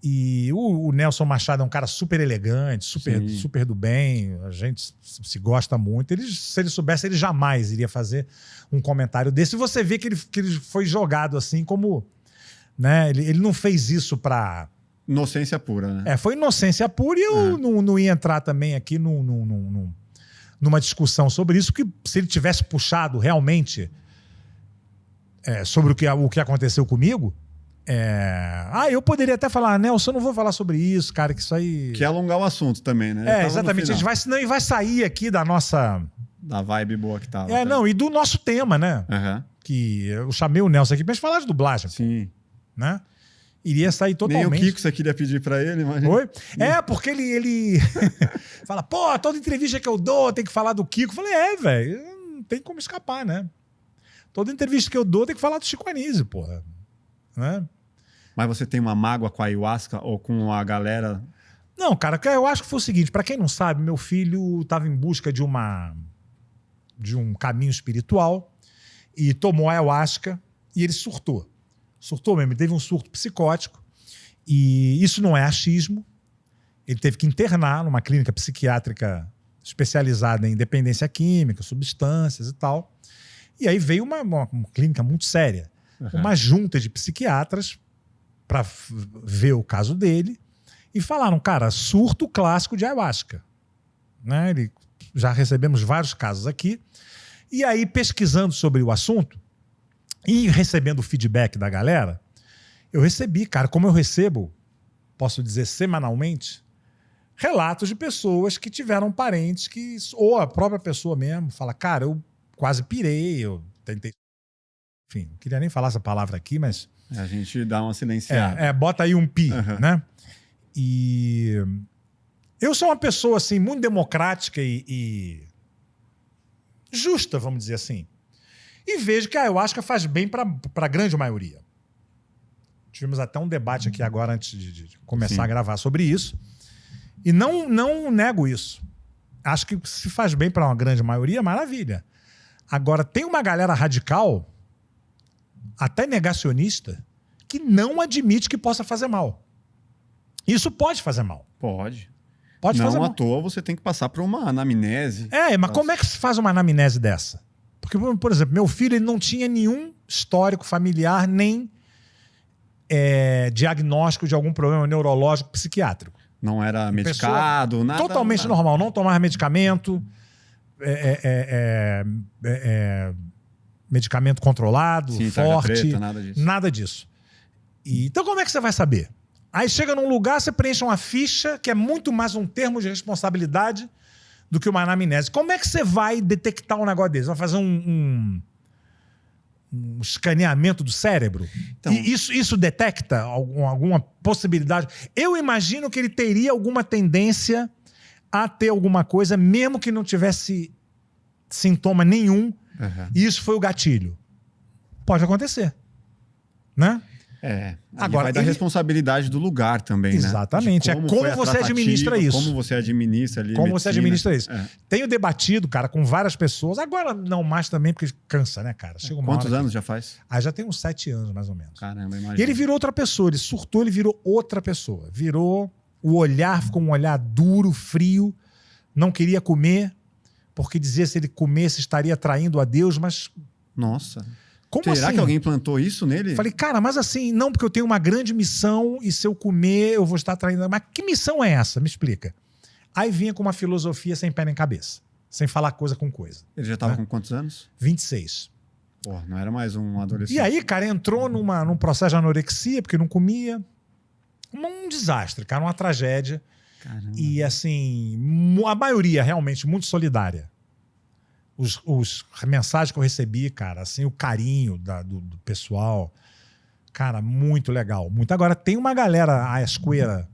E o Nelson Machado é um cara super elegante, super do bem, a gente se gosta muito. Se ele soubesse, ele jamais iria fazer um comentário desse. E você vê que ele foi jogado assim como... Né? Ele não fez isso pra... Inocência pura, né? Foi inocência pura e eu não ia entrar também aqui numa discussão sobre isso, que se ele tivesse puxado realmente sobre o que aconteceu comigo... eu poderia até falar, Nelson, eu não vou falar sobre isso, cara, que isso aí... Que é alongar o assunto também, né? Exatamente. A gente vai sair aqui da nossa... Da vibe boa que tava. E do nosso tema, né? Que eu chamei o Nelson aqui pra gente falar de dublagem. Sim. Né? Iria sair totalmente... Nem o Kiko você queria pedir pra ele, imagina. Oi? Porque ele fala, pô, toda entrevista que eu dou tem que falar do Kiko. Eu falei, velho, não tem como escapar, né? Toda entrevista que eu dou tem que falar do Chico Anísio, porra. Né? Mas você tem uma mágoa com a ayahuasca ou com a galera? Não, cara, eu acho que foi o seguinte, pra quem não sabe, meu filho estava em busca de um caminho espiritual e tomou ayahuasca e ele surtou. Surtou mesmo, ele teve um surto psicótico e isso não é achismo. Ele teve que internar numa clínica psiquiátrica especializada em dependência química, substâncias e tal. E aí veio uma clínica muito séria. Uma junta de psiquiatras para ver o caso dele e falaram, cara, surto clássico de ayahuasca. Né? Já recebemos vários casos aqui. E aí, pesquisando sobre o assunto e recebendo o feedback da galera, eu recebi, cara, como eu recebo, posso dizer semanalmente, relatos de pessoas que tiveram parentes que, ou a própria pessoa mesmo, fala, cara, eu quase pirei, eu tentei... Enfim, não queria nem falar essa palavra aqui, mas... A gente dá uma silenciada. Bota aí um pi, né? E eu sou uma pessoa, assim, muito democrática e justa, vamos dizer assim. E vejo que a ayahuasca faz bem para a grande maioria. Tivemos até um debate aqui agora, antes de começar a gravar sobre isso. E não nego isso. Acho que se faz bem para uma grande maioria, maravilha. Agora, tem uma galera radical... até negacionista, que não admite que possa fazer mal. Isso pode fazer mal. Pode. Pode fazer mal. Não à toa você tem que passar por uma anamnese. Mas como é que se faz uma anamnese dessa? Porque, por exemplo, meu filho ele não tinha nenhum histórico familiar, nem diagnóstico de algum problema neurológico psiquiátrico. Não era medicado, nada. Totalmente normal. Não tomava medicamento, medicamento controlado, forte. Preta, nada disso. Então como é que você vai saber? Aí chega num lugar, você preenche uma ficha que é muito mais um termo de responsabilidade do que uma anamnese. Como é que você vai detectar um negócio desse? Vai fazer um escaneamento do cérebro? Então, e isso detecta alguma possibilidade? Eu imagino que ele teria alguma tendência a ter alguma coisa, mesmo que não tivesse sintoma nenhum. E isso foi o gatilho. Pode acontecer. Né? Agora vai da responsabilidade do lugar também, exatamente, né? Exatamente. Como você administra isso. Como você administra ali. Como você administra isso. Tenho debatido, cara, com várias pessoas. Agora não mais também, porque cansa, né, cara? Chega uma Quantos anos já faz? Já tem uns 7 anos, mais ou menos. Caramba, imagina. E ele virou outra pessoa. Ele surtou, ele virou outra pessoa. O olhar ficou um olhar duro, frio. Não queria comer, porque dizia se ele comesse estaria traindo a Deus, mas... Nossa... Será que alguém plantou isso nele? Falei, cara, mas assim, não, porque eu tenho uma grande missão e se eu comer eu vou estar traindo. Mas que missão é essa? Me explica. Aí vinha com uma filosofia sem pé nem cabeça, sem falar coisa com coisa. Ele já estava com quantos anos? 26. Pô, não era mais um adolescente. E aí, cara, entrou num processo de anorexia, porque não comia. Um desastre, cara, uma tragédia. Caramba. E assim, a maioria realmente muito solidária. As mensagens que eu recebi, cara, assim, o carinho do pessoal, cara, muito legal. Muito. Agora, tem uma galera asqueira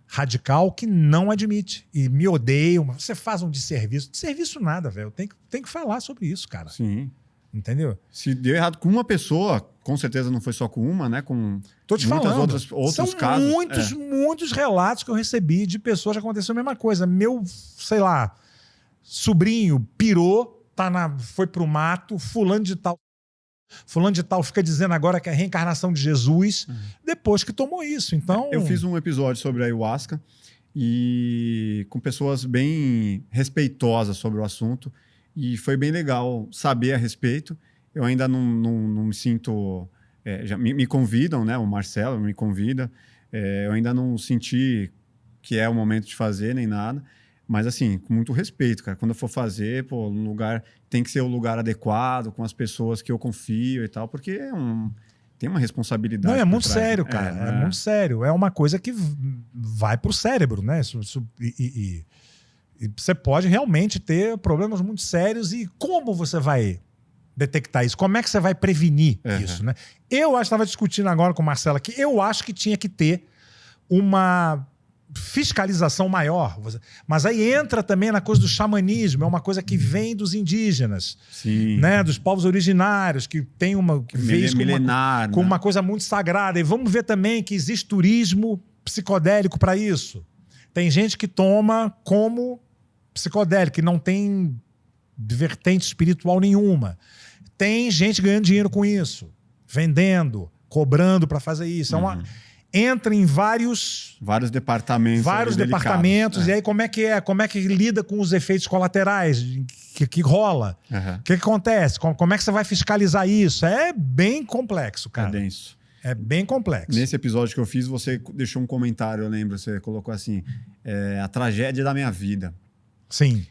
radical que não admite e me odeiam. Você faz um desserviço. Desserviço nada, velho. Tem que falar sobre isso, cara. Sim. Entendeu? Se deu errado com uma pessoa, com certeza não foi só com uma, né? Com Tô te muitas falando. outros casos. Muitos relatos que eu recebi de pessoas que aconteceu a mesma coisa. Meu, sei lá, sobrinho pirou, foi pro mato, fulano de tal Fulano de tal fica dizendo agora que é a reencarnação de Jesus depois que tomou isso. Então, Eu fiz um episódio sobre a ayahuasca e com pessoas bem respeitosas sobre o assunto e foi bem legal saber a respeito. Eu ainda não me sinto... já me convidam, né? O Marcelo me convida. Eu ainda não senti que é o momento de fazer nem nada. Mas, assim, com muito respeito, cara. Quando eu for fazer, pô, um lugar... Tem que ser o lugar adequado, com as pessoas que eu confio e tal, porque tem uma responsabilidade. Não, é muito por trás, sério, né? cara. É muito sério. É uma coisa que vai pro cérebro, né? E você pode realmente ter problemas muito sérios. E como você vai detectar isso? Como é que você vai prevenir isso, né? Eu estava discutindo agora com o Marcelo aqui, eu acho que tinha que ter uma fiscalização maior. Mas aí entra também na coisa do xamanismo, é uma coisa que vem dos indígenas, Sim. né? Dos povos originários, que tem uma vez milenar, com uma coisa muito sagrada. E vamos ver também que existe turismo psicodélico para isso. Tem gente que toma como psicodélico, que não tem vertente espiritual nenhuma. Tem gente ganhando dinheiro com isso, vendendo, cobrando para fazer isso. Entra em vários departamentos. E aí como é que lida com os efeitos colaterais que rola? O que acontece? Como é que você vai fiscalizar isso? É bem complexo, cara. É denso. É bem complexo. Nesse episódio que eu fiz, você deixou um comentário, eu lembro, você colocou assim, a tragédia da minha vida. Sim.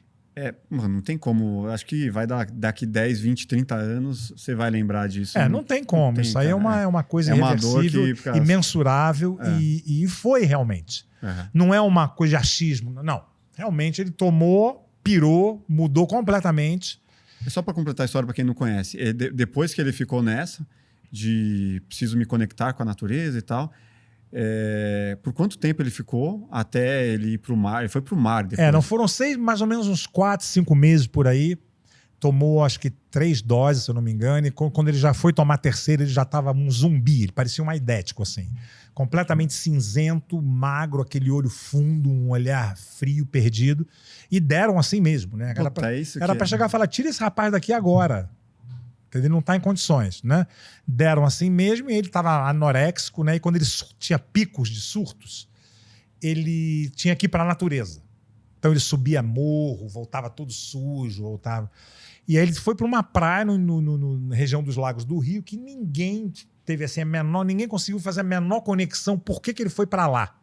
Mano, não tem como. Acho que vai daqui 10, 20, 30 anos, você vai lembrar disso. Não tem como. Isso aí é uma coisa irreversível, dor imensurável e foi realmente. Não é uma coisa de achismo. Não. Realmente ele tomou, pirou, mudou completamente. Só para completar a história para quem não conhece. Depois que ele ficou nessa, de preciso me conectar com a natureza e tal... por quanto tempo ele ficou até ele ir pro mar? Ele foi pro mar depois. Não foram mais ou menos uns 4, 5 meses por aí. Tomou, acho que 3 doses, se eu não me engano. E quando ele já foi tomar a terceira, ele já estava um zumbi. Ele parecia um aidético, assim. Completamente cinzento, magro, aquele olho fundo, um olhar frio, perdido. E deram assim mesmo, né? Era para chegar e falar, tira esse rapaz daqui agora. Ele não está em condições, né? Deram assim mesmo e ele estava anoréxico, né? E quando ele tinha picos de surtos, ele tinha que ir para a natureza. Então ele subia morro, voltava todo sujo, voltava. E aí ele foi para uma praia na região dos Lagos do Rio que ninguém teve assim ninguém conseguiu fazer a menor conexão. Por que ele foi para lá?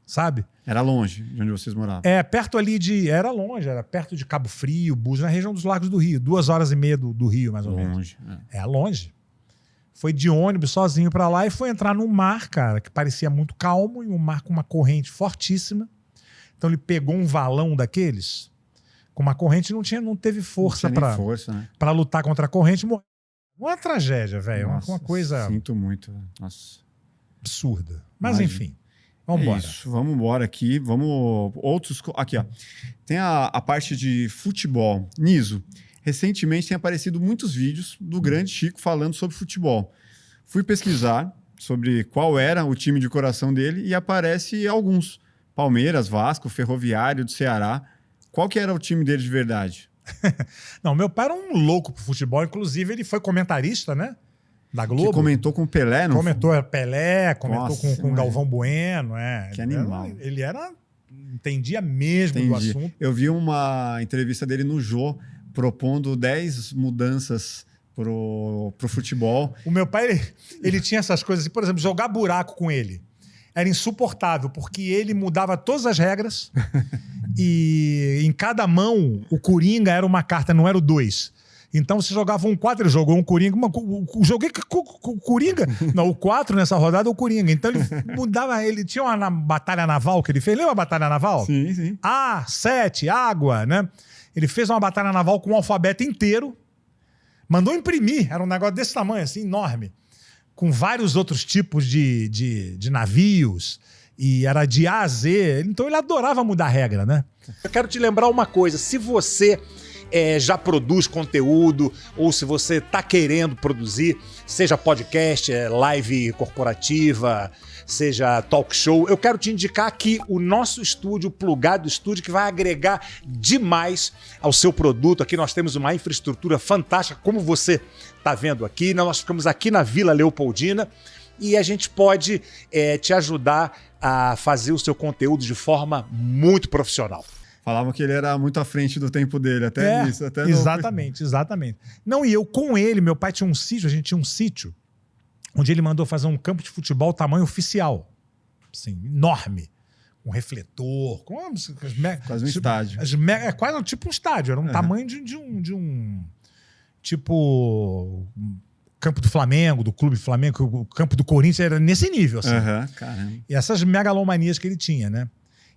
Sabe? Era longe de onde vocês moravam. Perto ali era longe, era perto de Cabo Frio, Búzios, na região dos Lagos do Rio. 2h30 do Rio, mais ou menos. Longe. Longe. Foi de ônibus sozinho pra lá e foi entrar num mar, cara, que parecia muito calmo, e um mar com uma corrente fortíssima. Então ele pegou um valão daqueles, com uma corrente, não teve força pra lutar contra a corrente. Morreu. Uma tragédia, velho. Uma coisa... Sinto muito. Nossa. Absurda. Mas enfim. Vamos embora. Isso, vamos embora aqui. Aqui, ó. Tem a parte de futebol. Niso, recentemente tem aparecido muitos vídeos do grande Chico falando sobre futebol. Fui pesquisar sobre qual era o time de coração dele e aparece alguns. Palmeiras, Vasco, Ferroviário do Ceará. Qual que era o time dele de verdade? Não, meu pai era um louco pro futebol. Inclusive, ele foi comentarista, né? Da Globo. Que comentou com o Pelé, não? Comentou Pelé, comentou com Galvão Bueno. Que animal. Ele entendia mesmo do assunto. Eu vi uma entrevista dele no Jô, propondo 10 mudanças pro futebol. O meu pai, ele tinha essas coisas assim, por exemplo, jogar buraco com ele. Era insuportável, porque ele mudava todas as regras e em cada mão o Coringa era uma carta, não era o 2. Então você jogava um 4, ele jogou um Coringa. Joguei com o Coringa? Não, o 4 nessa rodada é o Coringa. Então ele mudava, ele tinha uma batalha naval que ele fez. Lembra a batalha naval? Sim, sim. A7, água, né? Ele fez uma batalha naval com o alfabeto inteiro, mandou imprimir, era um negócio desse tamanho, assim, enorme, com vários outros tipos de navios, e era de A a Z. Então ele adorava mudar a regra, né? Eu quero te lembrar uma coisa, se você já produz conteúdo, ou se você está querendo produzir, seja podcast, live corporativa, seja talk show. Eu quero te indicar aqui o nosso estúdio, o Plugado Estúdio, que vai agregar demais ao seu produto. Aqui nós temos uma infraestrutura fantástica, como você está vendo aqui. Nós ficamos aqui na Vila Leopoldina e a gente pode te ajudar a fazer o seu conteúdo de forma muito profissional. Falavam que ele era muito à frente do tempo dele, até nisso. Até exatamente. Não, e eu com ele, meu pai tinha um sítio, a gente tinha um sítio, onde ele mandou fazer um campo de futebol tamanho oficial. Assim, enorme. Com refletor, quase um estádio. Quase tipo um estádio, era um tamanho de um tipo campo do Flamengo, do Clube Flamengo, o campo do Corinthians era nesse nível, assim. Caramba. E essas megalomanias que ele tinha, né?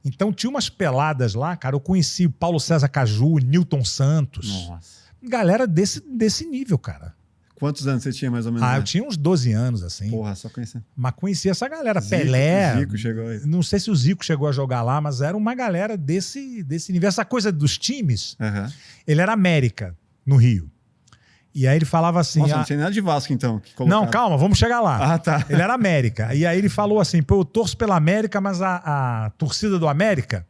Então tinha umas peladas lá, cara. Eu conheci o Paulo César Caju, Nilton Santos. Nossa. Galera desse nível, cara. Quantos anos você tinha, mais ou menos? Eu tinha uns 12 anos, assim. Porra, só conhecendo. Mas conhecia essa galera. Zico, Pelé. O Zico chegou aí. Não sei se o Zico chegou a jogar lá, mas era uma galera desse nível. Essa coisa dos times, ele era América, no Rio. E aí ele falava assim... Nossa, não tinha nada de Vasco, então. Não, calma, vamos chegar lá. Tá. Ele era América. E aí ele falou assim, pô, eu torço pela América, mas a torcida do América,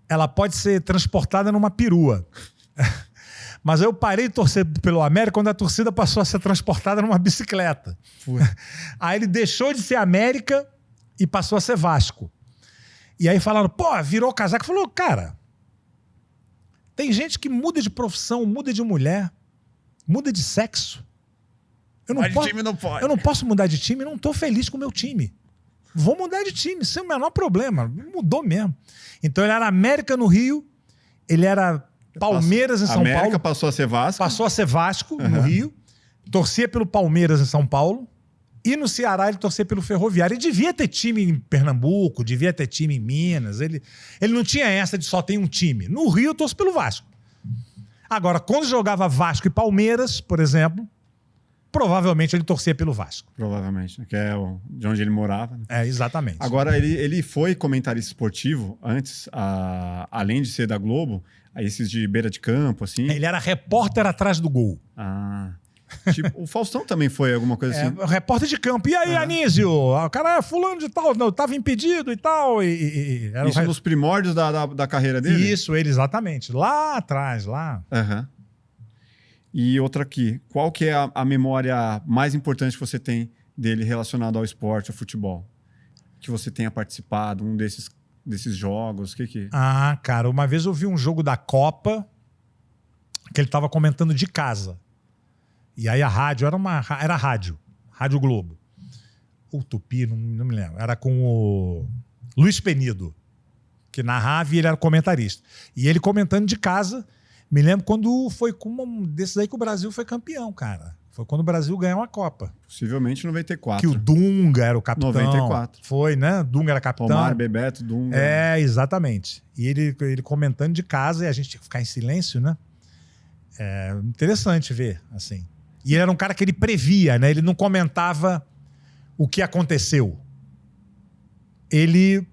ela pode ser transportada numa perua. Mas eu parei de torcer pelo América quando a torcida passou a ser transportada numa bicicleta. Aí ele deixou de ser América e passou a ser Vasco. E aí falaram, pô, virou casaco. Falou, cara, tem gente que muda de profissão, muda de mulher, muda de sexo. Eu não posso mudar de time, não estou feliz com o meu time. Vou mudar de time, sem o menor problema. Mudou mesmo. Então ele era América no Rio, ele era Palmeiras em São Paulo. América passou a ser Vasco. Passou a ser Vasco no Rio, torcia pelo Palmeiras em São Paulo, e no Ceará ele torcia pelo Ferroviário. Ele devia ter time em Pernambuco, devia ter time em Minas. Ele não tinha essa de só ter um time. No Rio eu torço pelo Vasco. Agora, quando jogava Vasco e Palmeiras, por exemplo, provavelmente ele torcia pelo Vasco. Provavelmente, que é de onde ele morava. Né? Exatamente. Agora, ele foi comentarista esportivo antes, além de ser da Globo, esses de beira de campo, assim. Ele era repórter atrás do gol. Tipo, o Faustão também foi alguma coisa assim. Repórter de campo. E aí, Anísio? O cara é fulano de tal, não, tava impedido e tal. Era isso nos primórdios da carreira dele? Isso, ele, exatamente. Lá atrás, lá. E outra aqui. Qual que é a memória mais importante que você tem dele relacionado ao esporte, ao futebol? Que você tenha participado, um desses jogos? Cara, uma vez eu vi um jogo da Copa que ele tava comentando de casa. E aí a rádio era Rádio Globo. Ou Tupi, não me lembro. Era com o Luiz Penido, que narrava e ele era comentarista. E ele comentando de casa, me lembro quando foi com um desses aí que o Brasil foi campeão, cara. Foi quando o Brasil ganhou a Copa. Possivelmente 94. Que o Dunga era o capitão. 94. Foi, né? Dunga era capitão. Omar, Bebeto, Dunga. Exatamente. E ele comentando de casa e a gente tinha que ficar em silêncio, né? Interessante ver, assim. E ele era um cara que ele previa, né? Ele não comentava o que aconteceu. Ele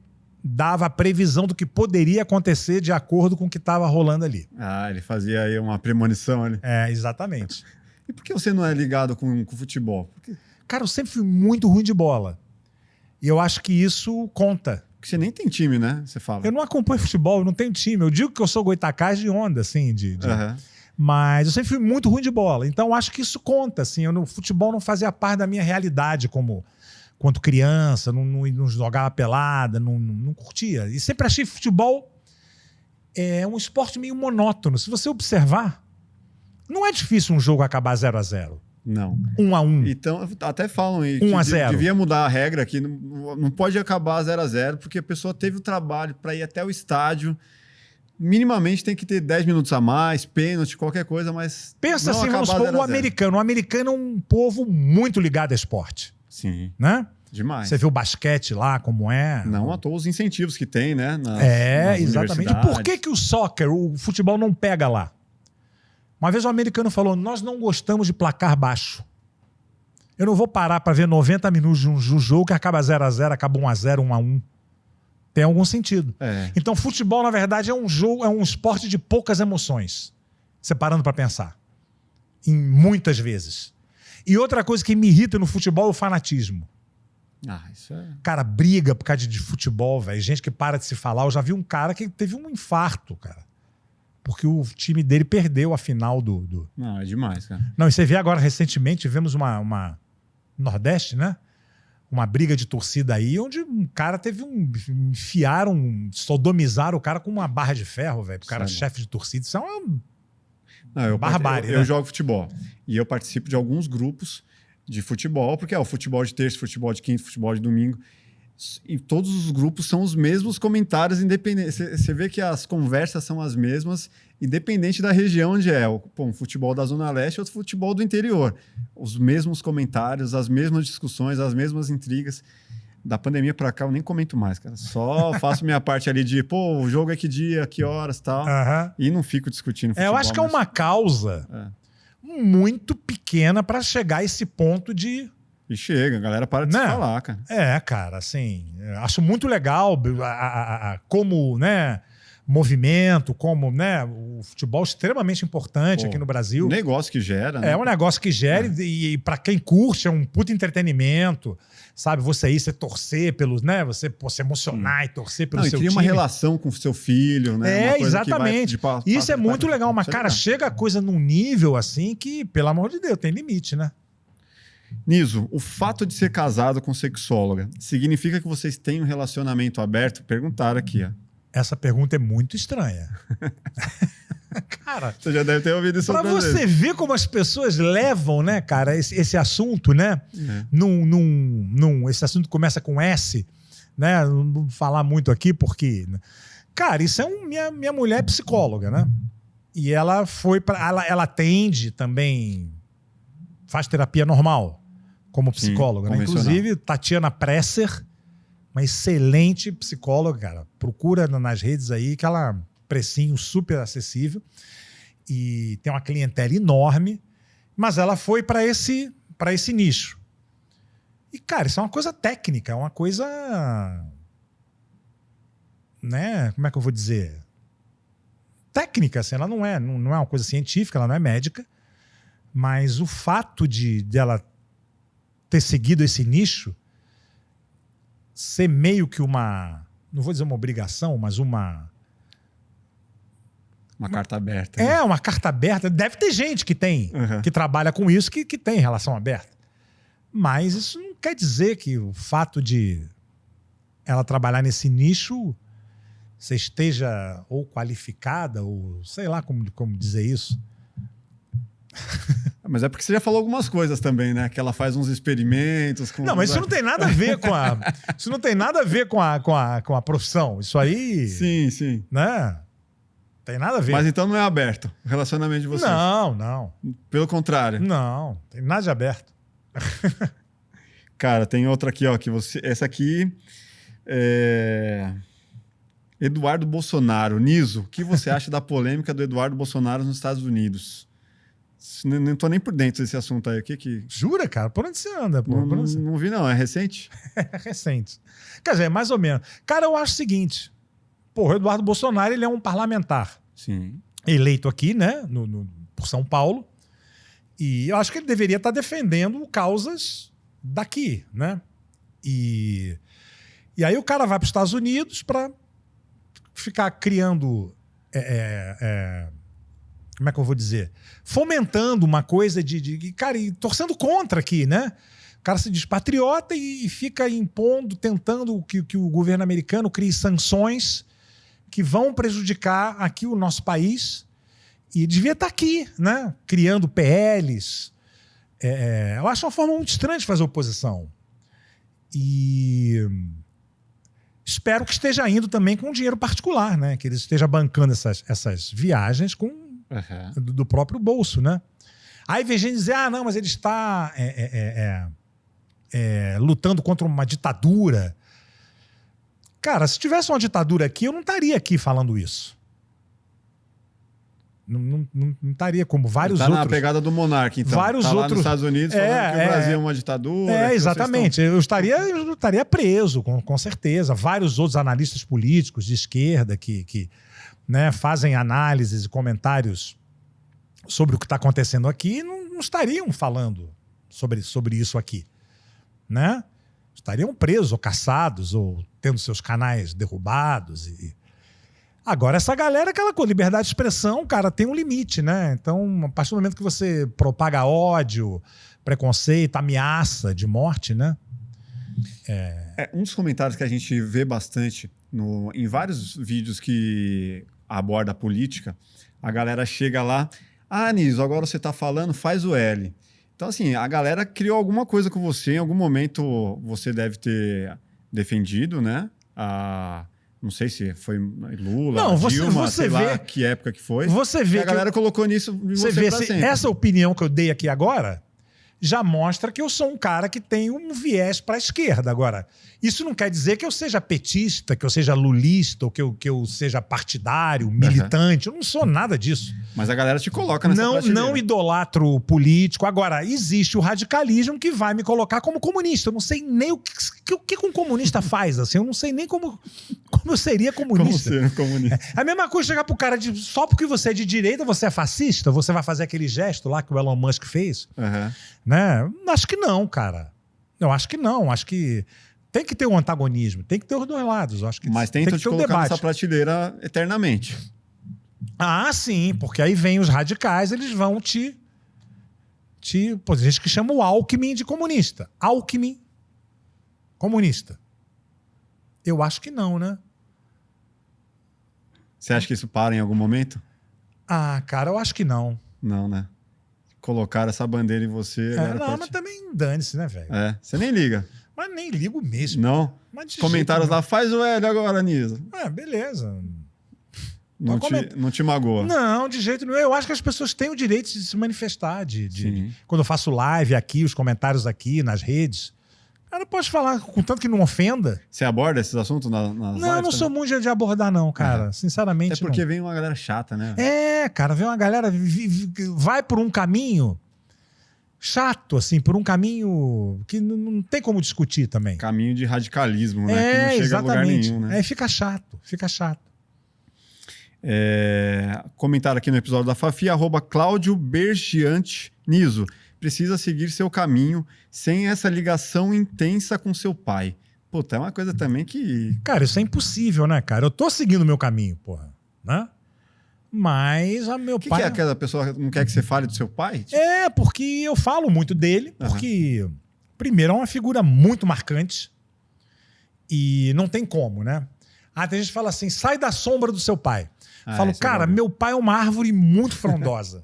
dava a previsão do que poderia acontecer de acordo com o que estava rolando ali. Ele fazia aí uma premonição ali. Exatamente. E por que você não é ligado com futebol? Cara, eu sempre fui muito ruim de bola. E eu acho que isso conta. Porque você nem tem time, né? Você fala. Eu não acompanho futebol, eu não tenho time. Eu digo que eu sou goitacás de onda, assim, Mas eu sempre fui muito ruim de bola. Então, eu acho que isso conta, assim. O futebol não fazia parte da minha realidade quanto criança, não jogava pelada, não curtia. E sempre achei futebol um esporte meio monótono. Se você observar, não é difícil um jogo acabar 0-0. Não. 1-1. Então, até falam aí 1-0. Devia mudar a regra aqui. Não pode acabar 0-0, porque a pessoa teve o trabalho para ir até o estádio. Minimamente tem que ter 10 minutos a mais, pênalti, qualquer coisa, mas... Pensa assim, vamos supor, o americano. O americano é um povo muito ligado a esporte. Sim. Né? Demais. Você vê o basquete lá, como é. Não à toa os incentivos que tem, né? Nas exatamente. Por que o soccer, o futebol não pega lá? Uma vez um americano falou, nós não gostamos de placar baixo. Eu não vou parar para ver 90 minutos de um jogo que acaba 0-0, acaba 1-0, 1-1. Tem algum sentido. Então, futebol, na verdade, é um esporte de poucas emoções. Você parando para pensar. Muitas vezes. E outra coisa que me irrita no futebol é o fanatismo. Isso é... Cara, briga por causa de futebol, velho. Gente que para de se falar. Eu já vi um cara que teve um infarto, cara. Porque o time dele perdeu a final do... Não, é demais, cara. Não, e você vê agora, recentemente, tivemos uma Nordeste, né? Uma briga de torcida aí, onde um cara teve sodomizaram o cara com uma barra de ferro, velho. O cara chefe de torcida. Isso é uma barbárie, eu né? jogo futebol. E eu participo de alguns grupos de futebol, porque é o futebol de terça, futebol de quinta, futebol de domingo. E todos os grupos são os mesmos comentários, independente. Você vê que as conversas são as mesmas, independente da região onde é. Um futebol da Zona Leste, outro futebol do interior. Os mesmos comentários, as mesmas discussões, as mesmas intrigas. Da pandemia pra cá, eu nem comento mais, cara. Só faço minha parte ali de, o jogo é que dia, que horas e tal. E não fico discutindo futebol. Eu acho que é uma causa muito pequena para chegar a esse ponto de... E chega, a galera para de se falar, cara. Cara, assim, acho muito legal como, né, movimento, como, né, o futebol extremamente importante aqui no Brasil. Um negócio que gera, né? É um negócio que gera e para quem curte é um puto entretenimento, sabe? Você ir, você torcer pelos, né, você se emocionar e torcer pelo seu time. Cria uma relação com o seu filho, né? Uma coisa exatamente. Isso é muito legal, mas, cara, chega a coisa num nível assim que, pelo amor de Deus, tem limite, né? Niso, o fato de ser casado com sexóloga significa que vocês têm um relacionamento aberto? Perguntaram aqui, ó. Essa pergunta é muito estranha. Cara, você já deve ter ouvido isso. Pra você ver como as pessoas levam, né, cara, esse assunto, né? Esse assunto começa com S, né? Não vou falar muito aqui porque... Cara, isso é minha mulher é psicóloga, né? E ela foi para... Ela atende também... Faz terapia normal, como psicóloga, né? Inclusive, Tatiana Presser, uma excelente psicóloga, cara. Procura nas redes aí, que ela precinho super acessível e tem uma clientela enorme, mas ela foi para esse nicho. E, cara, isso é uma coisa técnica, é uma coisa... Né? Como é que eu vou dizer? Técnica, assim, ela não é uma coisa científica, ela não é médica. Mas o fato dela ter seguido esse nicho ser meio que uma... Não vou dizer uma obrigação, mas uma carta aberta. Né? Uma carta aberta. Deve ter gente que tem, que trabalha com isso, que tem relação aberta. Mas isso não quer dizer que o fato de ela trabalhar nesse nicho você esteja ou qualificada, ou sei lá como dizer isso. Mas é porque você já falou algumas coisas também, né? Que ela faz uns experimentos com... Não, mas isso não tem nada a ver com a... Isso não tem nada a ver com a profissão. Isso aí... Sim. Né? Tem nada a ver. Mas então não é aberto o relacionamento de vocês? Não. Pelo contrário? Não, tem nada de aberto. Cara, tem outra aqui, ó. Essa aqui é... Eduardo Bolsonaro. Niso, o que você acha da polêmica do Eduardo Bolsonaro nos Estados Unidos? Não tô nem por dentro desse assunto aí. Jura, cara? Por onde você anda? Não vi, não. É recente? É recente. Quer dizer, mais ou menos. Cara, eu acho o seguinte. O Eduardo Bolsonaro, ele é um parlamentar. Sim. Eleito aqui, né? Por São Paulo. E eu acho que ele deveria estar defendendo causas daqui, né? E aí o cara vai para os Estados Unidos para ficar criando... como é que eu vou dizer? Fomentando uma coisa cara, e torcendo contra aqui, né? O cara se diz patriota e fica impondo, tentando que o governo americano crie sanções que vão prejudicar aqui o nosso país. E devia estar aqui, né? Criando PLs. Eu acho uma forma muito estranha de fazer oposição. E espero que esteja indo também com dinheiro particular, né? Que ele esteja bancando essas viagens com do próprio bolso, né? Aí vem gente dizer, não, mas ele está lutando contra uma ditadura. Cara, se tivesse uma ditadura aqui, eu não estaria aqui falando isso. Não estaria como vários outros. Tá na pegada do monarca, então. Vários lá outros nos Estados Unidos falando que o Brasil é uma ditadura. Exatamente. Eu estaria preso, com certeza. Vários outros analistas políticos de esquerda que né, fazem análises e comentários sobre o que está acontecendo aqui não estariam falando sobre isso aqui, né? Estariam presos ou caçados ou tendo seus canais derrubados. Agora, essa galera, aquela coisa, liberdade de expressão, cara, tem um limite, né? Então, a partir do momento que você propaga ódio, preconceito, ameaça de morte, né? Um dos comentários que a gente vê bastante em vários vídeos que aborda a política, a galera chega lá, Niso, agora você tá falando, faz o L. Então, assim, a galera criou alguma coisa com você, em algum momento você deve ter defendido, né? Não sei se foi Lula, Não, Dilma, você sei vê, lá que época que foi. Você vê e a galera colocou nisso em você você vê pra se sempre. essa opinião que eu dei aqui agora já mostra que eu sou um cara que tem um viés para a esquerda. Agora, isso não quer dizer que eu seja petista, que eu seja lulista, ou que eu seja partidário, militante. Eu não sou nada disso. Mas a galera te coloca nessa prateleira. Não idolatro político. Agora, existe o radicalismo que vai me colocar como comunista. Eu não sei nem o que um comunista faz. Assim. Eu não sei nem como eu seria comunista. Como ser um comunista. É a mesma coisa chegar pro cara só porque você é de direita, você é fascista, você vai fazer aquele gesto lá que o Elon Musk fez. Né? Acho que não, cara. Eu acho que não. Acho que tem que ter um antagonismo, tem que ter os dois lados. Acho que mas tentam tem que te ter um colocar debate. nessa prateleira eternamente. Sim, porque aí vem os radicais, eles vão Pô, tem gente que chama o Alckmin de comunista. Alckmin, comunista. Eu acho que não, né? Você acha que isso para em algum momento? Cara, eu acho que não. Não, né? Colocaram essa bandeira em você. Mas também dane-se, né, velho? Você nem liga. Mas nem ligo mesmo. Não? Mas Comentários lá, faz o L agora, Niso. Beleza. Não te magoa. Não, de jeito nenhum. Eu acho que as pessoas têm o direito de se manifestar. Quando eu faço live aqui, os comentários aqui nas redes. Cara, pode falar, contanto que não ofenda. Você aborda esses assuntos nas lives? Não, eu não sou muito de abordar, não, cara. Sinceramente. Até porque vem uma galera chata, né? Cara, vem uma galera. Vai por um caminho chato, assim, por um caminho que não tem como discutir também. Caminho de radicalismo, né? Que não chega exatamente. a lugar nenhum, né? Fica chato. Comentário aqui no episódio da Fafi, @Cláudio Bergiante Niso. Precisa seguir seu caminho sem essa ligação intensa com seu pai. Puta, é uma coisa também que... Cara, isso é impossível, né, cara? Eu tô seguindo o meu caminho, porra. Né? Mas meu pai... que é aquela pessoa que não quer que você fale do seu pai? Porque eu falo muito dele, porque, primeiro, é uma figura muito marcante e não tem como, né? Tem gente que fala assim, sai da sombra do seu pai. Falo, cara, meu pai é uma árvore muito frondosa.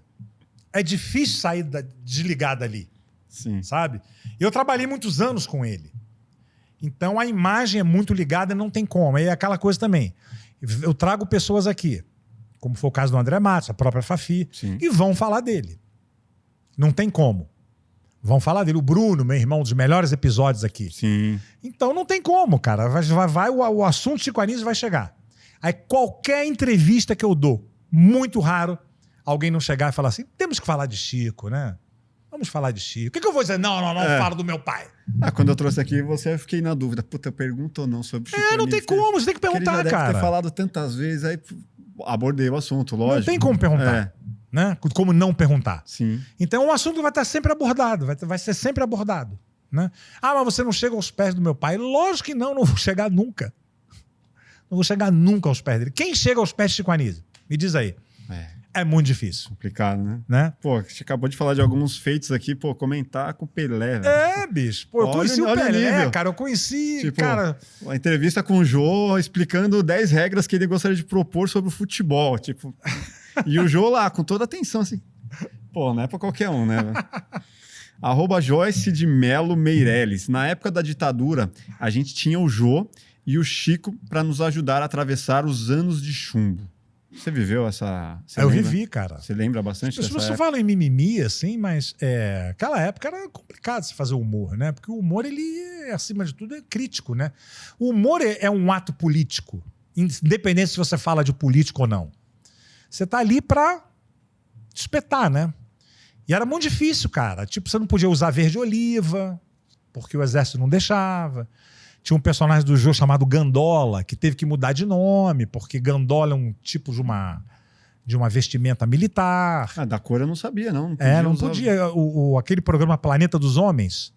É difícil sair desligar dali. Sim. Sabe? Eu trabalhei muitos anos com ele. Então a imagem é muito ligada, não tem como. É aquela coisa também. Eu trago pessoas aqui, como foi o caso do André Matos, a própria Fafi, e vão falar dele. Não tem como. Vão falar dele. O Bruno, meu irmão, um dos melhores episódios aqui. Sim. Então não tem como, cara. O assunto Chico Anísio vai chegar. Aí qualquer entrevista que eu dou, muito raro, alguém não chegar e falar assim, temos que falar de Chico, né? Vamos falar de Chico. O que eu vou dizer? Não, falo do meu pai. Quando eu trouxe aqui, eu fiquei na dúvida. Puta, eu pergunto ou não sobre Chico não tem como, você tem que perguntar, ele já cara. Deve ter falado tantas vezes, aí abordei o assunto, lógico. Não tem como perguntar. Né? Como não perguntar. Sim. Então o assunto vai estar sempre abordado, vai ser sempre abordado. Né? Mas você não chega aos pés do meu pai? Lógico que não vou chegar nunca. Não vou chegar nunca aos pés dele. Quem chega aos pés de Chico Anísio? Me diz aí. É muito difícil. Complicado, né? Pô, a gente acabou de falar de alguns feitos aqui, comentar com o Pelé, velho. Bicho. Pô, eu conheci o Pelé, cara. Eu conheci, cara... A entrevista com o Jô explicando 10 regras que ele gostaria de propor sobre o futebol, E o Jô lá, com toda a atenção, assim... Pô, não é pra qualquer um, né, velho? @Joyce de Melo Meirelles. Na época da ditadura, a gente tinha o Jô e o Chico para nos ajudar a atravessar os anos de chumbo. Você viveu essa... Eu vivi, cara. Você lembra bastante dessa época? As pessoas falam em mimimi, assim, mas aquela época era complicado se fazer humor, né? Porque o humor, ele, acima de tudo, é crítico, né? O humor é um ato político, independente se você fala de político ou não. Você tá ali pra espetar, né? E era muito difícil, cara. Você não podia usar verde oliva, porque o exército não deixava. Tinha um personagem do jogo chamado Gandola, que teve que mudar de nome, porque Gandola é um tipo de uma vestimenta militar. Da cor eu não sabia, não. Não podia. Aquele programa Planeta dos Homens,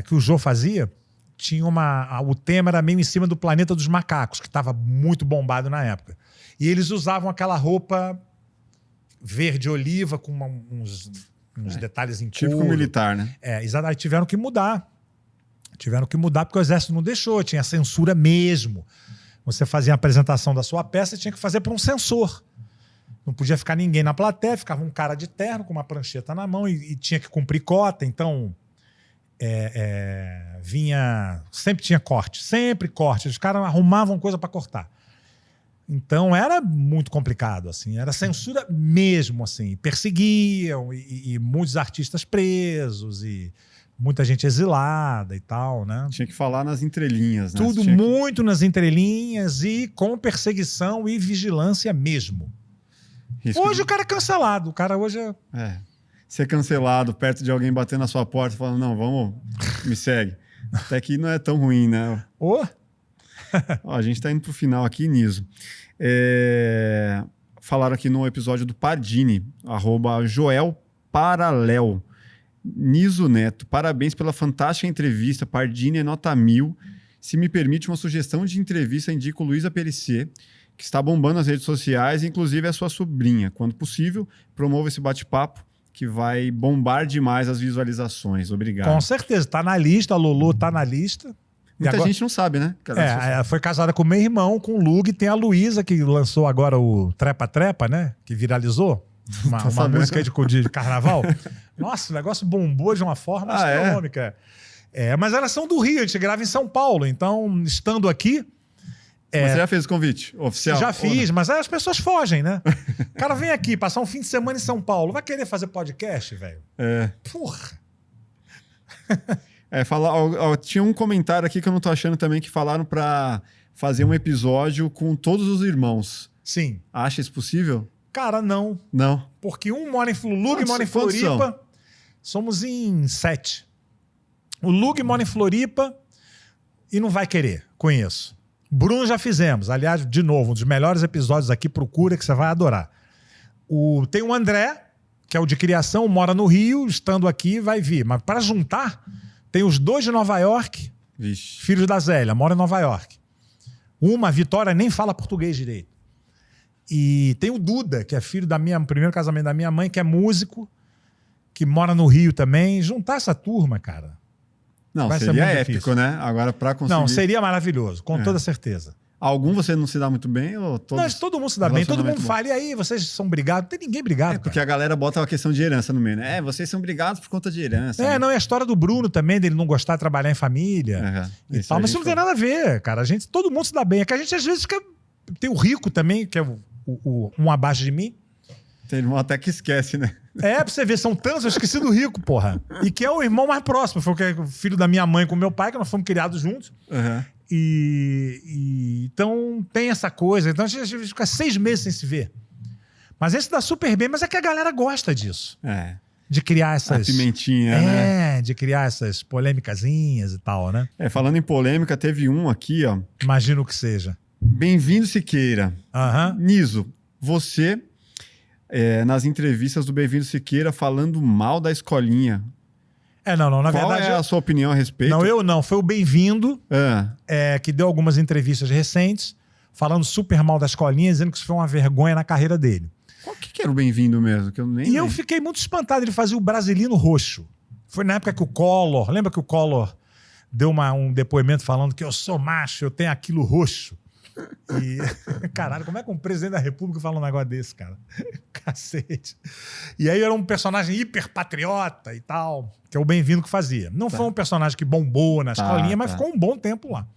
que o Jô fazia, tinha o tema era meio em cima do Planeta dos Macacos, que estava muito bombado na época. E eles usavam aquela roupa verde oliva com uns detalhes em Típico couro. militar, né? Exato. Aí tiveram que mudar. Tiveram que mudar porque o exército não deixou, tinha censura mesmo. Você fazia a apresentação da sua peça e tinha que fazer por um censor. Não podia ficar ninguém na plateia, ficava um cara de terno com uma prancheta na mão e tinha que cumprir cota, então sempre tinha corte, sempre corte. Os caras arrumavam coisa para cortar. Então era muito complicado, assim, era censura mesmo, assim, perseguiam e muitos artistas presos e muita gente exilada e tal, né? Tinha que falar nas entrelinhas, né? Tudo muito nas entrelinhas e com perseguição e vigilância mesmo. Hoje o cara é cancelado, o cara hoje ser cancelado perto de alguém batendo na sua porta falando, não, vamos, me segue. Até que não é tão ruim, né? Ó, a gente tá indo pro final aqui, Niso. Falaram aqui no episódio do Pardini, @JoelParalel. Niso Neto, parabéns pela fantástica entrevista. Pardini é nota 1000. Se me permite uma sugestão de entrevista, indico Luísa Perissé, que está bombando nas redes sociais, inclusive a sua sobrinha. Quando possível, promova esse bate-papo que vai bombar demais as visualizações. Obrigado. Com certeza, tá na lista, a Lulu tá na lista. Muita gente não sabe, né? Ela foi casada com o meu irmão, com o Lug, e tem a Luísa, que lançou agora o Trepa Trepa, né? Que viralizou. Uma música aí de carnaval. Nossa, o negócio bombou de uma forma astronômica. Mas elas são do Rio, a gente grava em São Paulo, então, estando aqui... Você já fez o convite oficial? Já fiz, mas aí as pessoas fogem, né? O cara vem aqui, passar um fim de semana em São Paulo, vai querer fazer podcast, velho? Porra! Tinha um comentário aqui que eu não tô achando também, que falaram pra fazer um episódio com todos os irmãos. Sim. Acha isso possível? Cara, não. Não. Porque um mora em Lug, mora em Floripa. Somos em 7. O Lug mora em Floripa e não vai querer. Conheço. Bruno já fizemos. Aliás, de novo, um dos melhores episódios aqui, procura que você vai adorar. Tem o André, que é o de criação, mora no Rio, estando aqui, vai vir. Mas para juntar, tem os 2 de Nova York, Vixe. Filhos da Zélia, mora em Nova York. A Vitória, nem fala português direito. E tem o Duda, que é filho primeiro casamento da minha mãe, que é músico, que mora no Rio também. Juntar essa turma, cara. Não, seria épico, difícil, né? Agora, para conseguir... Não, seria maravilhoso, com toda certeza. Algum você não se dá muito bem? Ou todos... Não, todo mundo se dá bem, todo mundo fala. E aí, vocês são brigados? Não tem ninguém brigado. Porque a galera bota a questão de herança no meio, né? Vocês são brigados por conta de herança. Né? Não, é a história do Bruno também, dele não gostar de trabalhar em família. E tal, mas isso não tem nada a ver, cara. Todo mundo se dá bem. É que a gente, às vezes, tem o Rico também, que é um abaixo de mim. Tem irmão até que esquece, né? Pra você ver, são tantos, eu esqueci do Rico, porra. E que é o irmão mais próximo, foi o filho da minha mãe com o meu pai, que nós fomos criados juntos. Então tem essa coisa. Então a gente fica 6 meses sem se ver. Mas esse dá super bem, mas é que a galera gosta disso. De criar essas... A pimentinha, né? De criar essas polêmicazinhas e tal, né? Falando em polêmica, teve um aqui, ó. Imagino que seja. Bem-vindo, Siqueira. Niso, você... nas entrevistas do Bem-vindo Siqueira falando mal da escolinha. Na verdade... Qual é a sua opinião a respeito? Não, eu não. Foi o Bem-vindo, que deu algumas entrevistas recentes, falando super mal da escolinha, dizendo que isso foi uma vergonha na carreira dele. Qual que era o Bem-vindo mesmo? Que eu nem eu fiquei muito espantado. Ele fazia o Brasilino Roxo. Foi na época que o Collor... Lembra que o Collor deu um depoimento falando que eu sou macho, eu tenho aquilo roxo? Caralho, como é que um presidente da República fala um negócio desse, cara? Cacete. E aí era um personagem hiper patriota e tal, que é o Bem-vindo que fazia. Não foi um personagem que bombou na escolinha, mas ficou um bom tempo lá.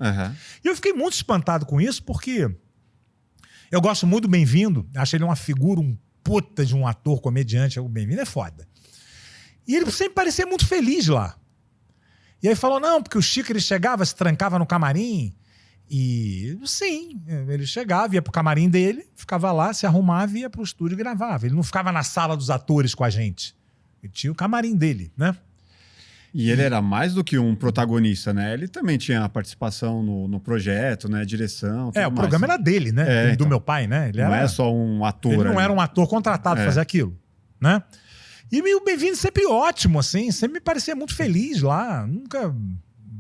E eu fiquei muito espantado com isso, porque eu gosto muito do Bem-vindo, acho ele uma figura, um puta de um ator, comediante. O Bem-vindo é foda. E ele sempre parecia muito feliz lá. E aí falou, não, porque o Chico ele chegava, se trancava no camarim. E sim, ele chegava, ia pro camarim dele, ficava lá, se arrumava e ia pro estúdio e gravava. Ele não ficava na sala dos atores com a gente. Ele tinha o camarim dele, né? E ele era mais do que um protagonista, né? Ele também tinha participação no projeto, né? Direção, tudo o programa era dele, né? Do meu pai, né? Ele não é só um ator. Ele não era um ator contratado pra fazer aquilo, né? E o Bem-vindo sempre ótimo, assim, sempre me parecia muito feliz lá. Nunca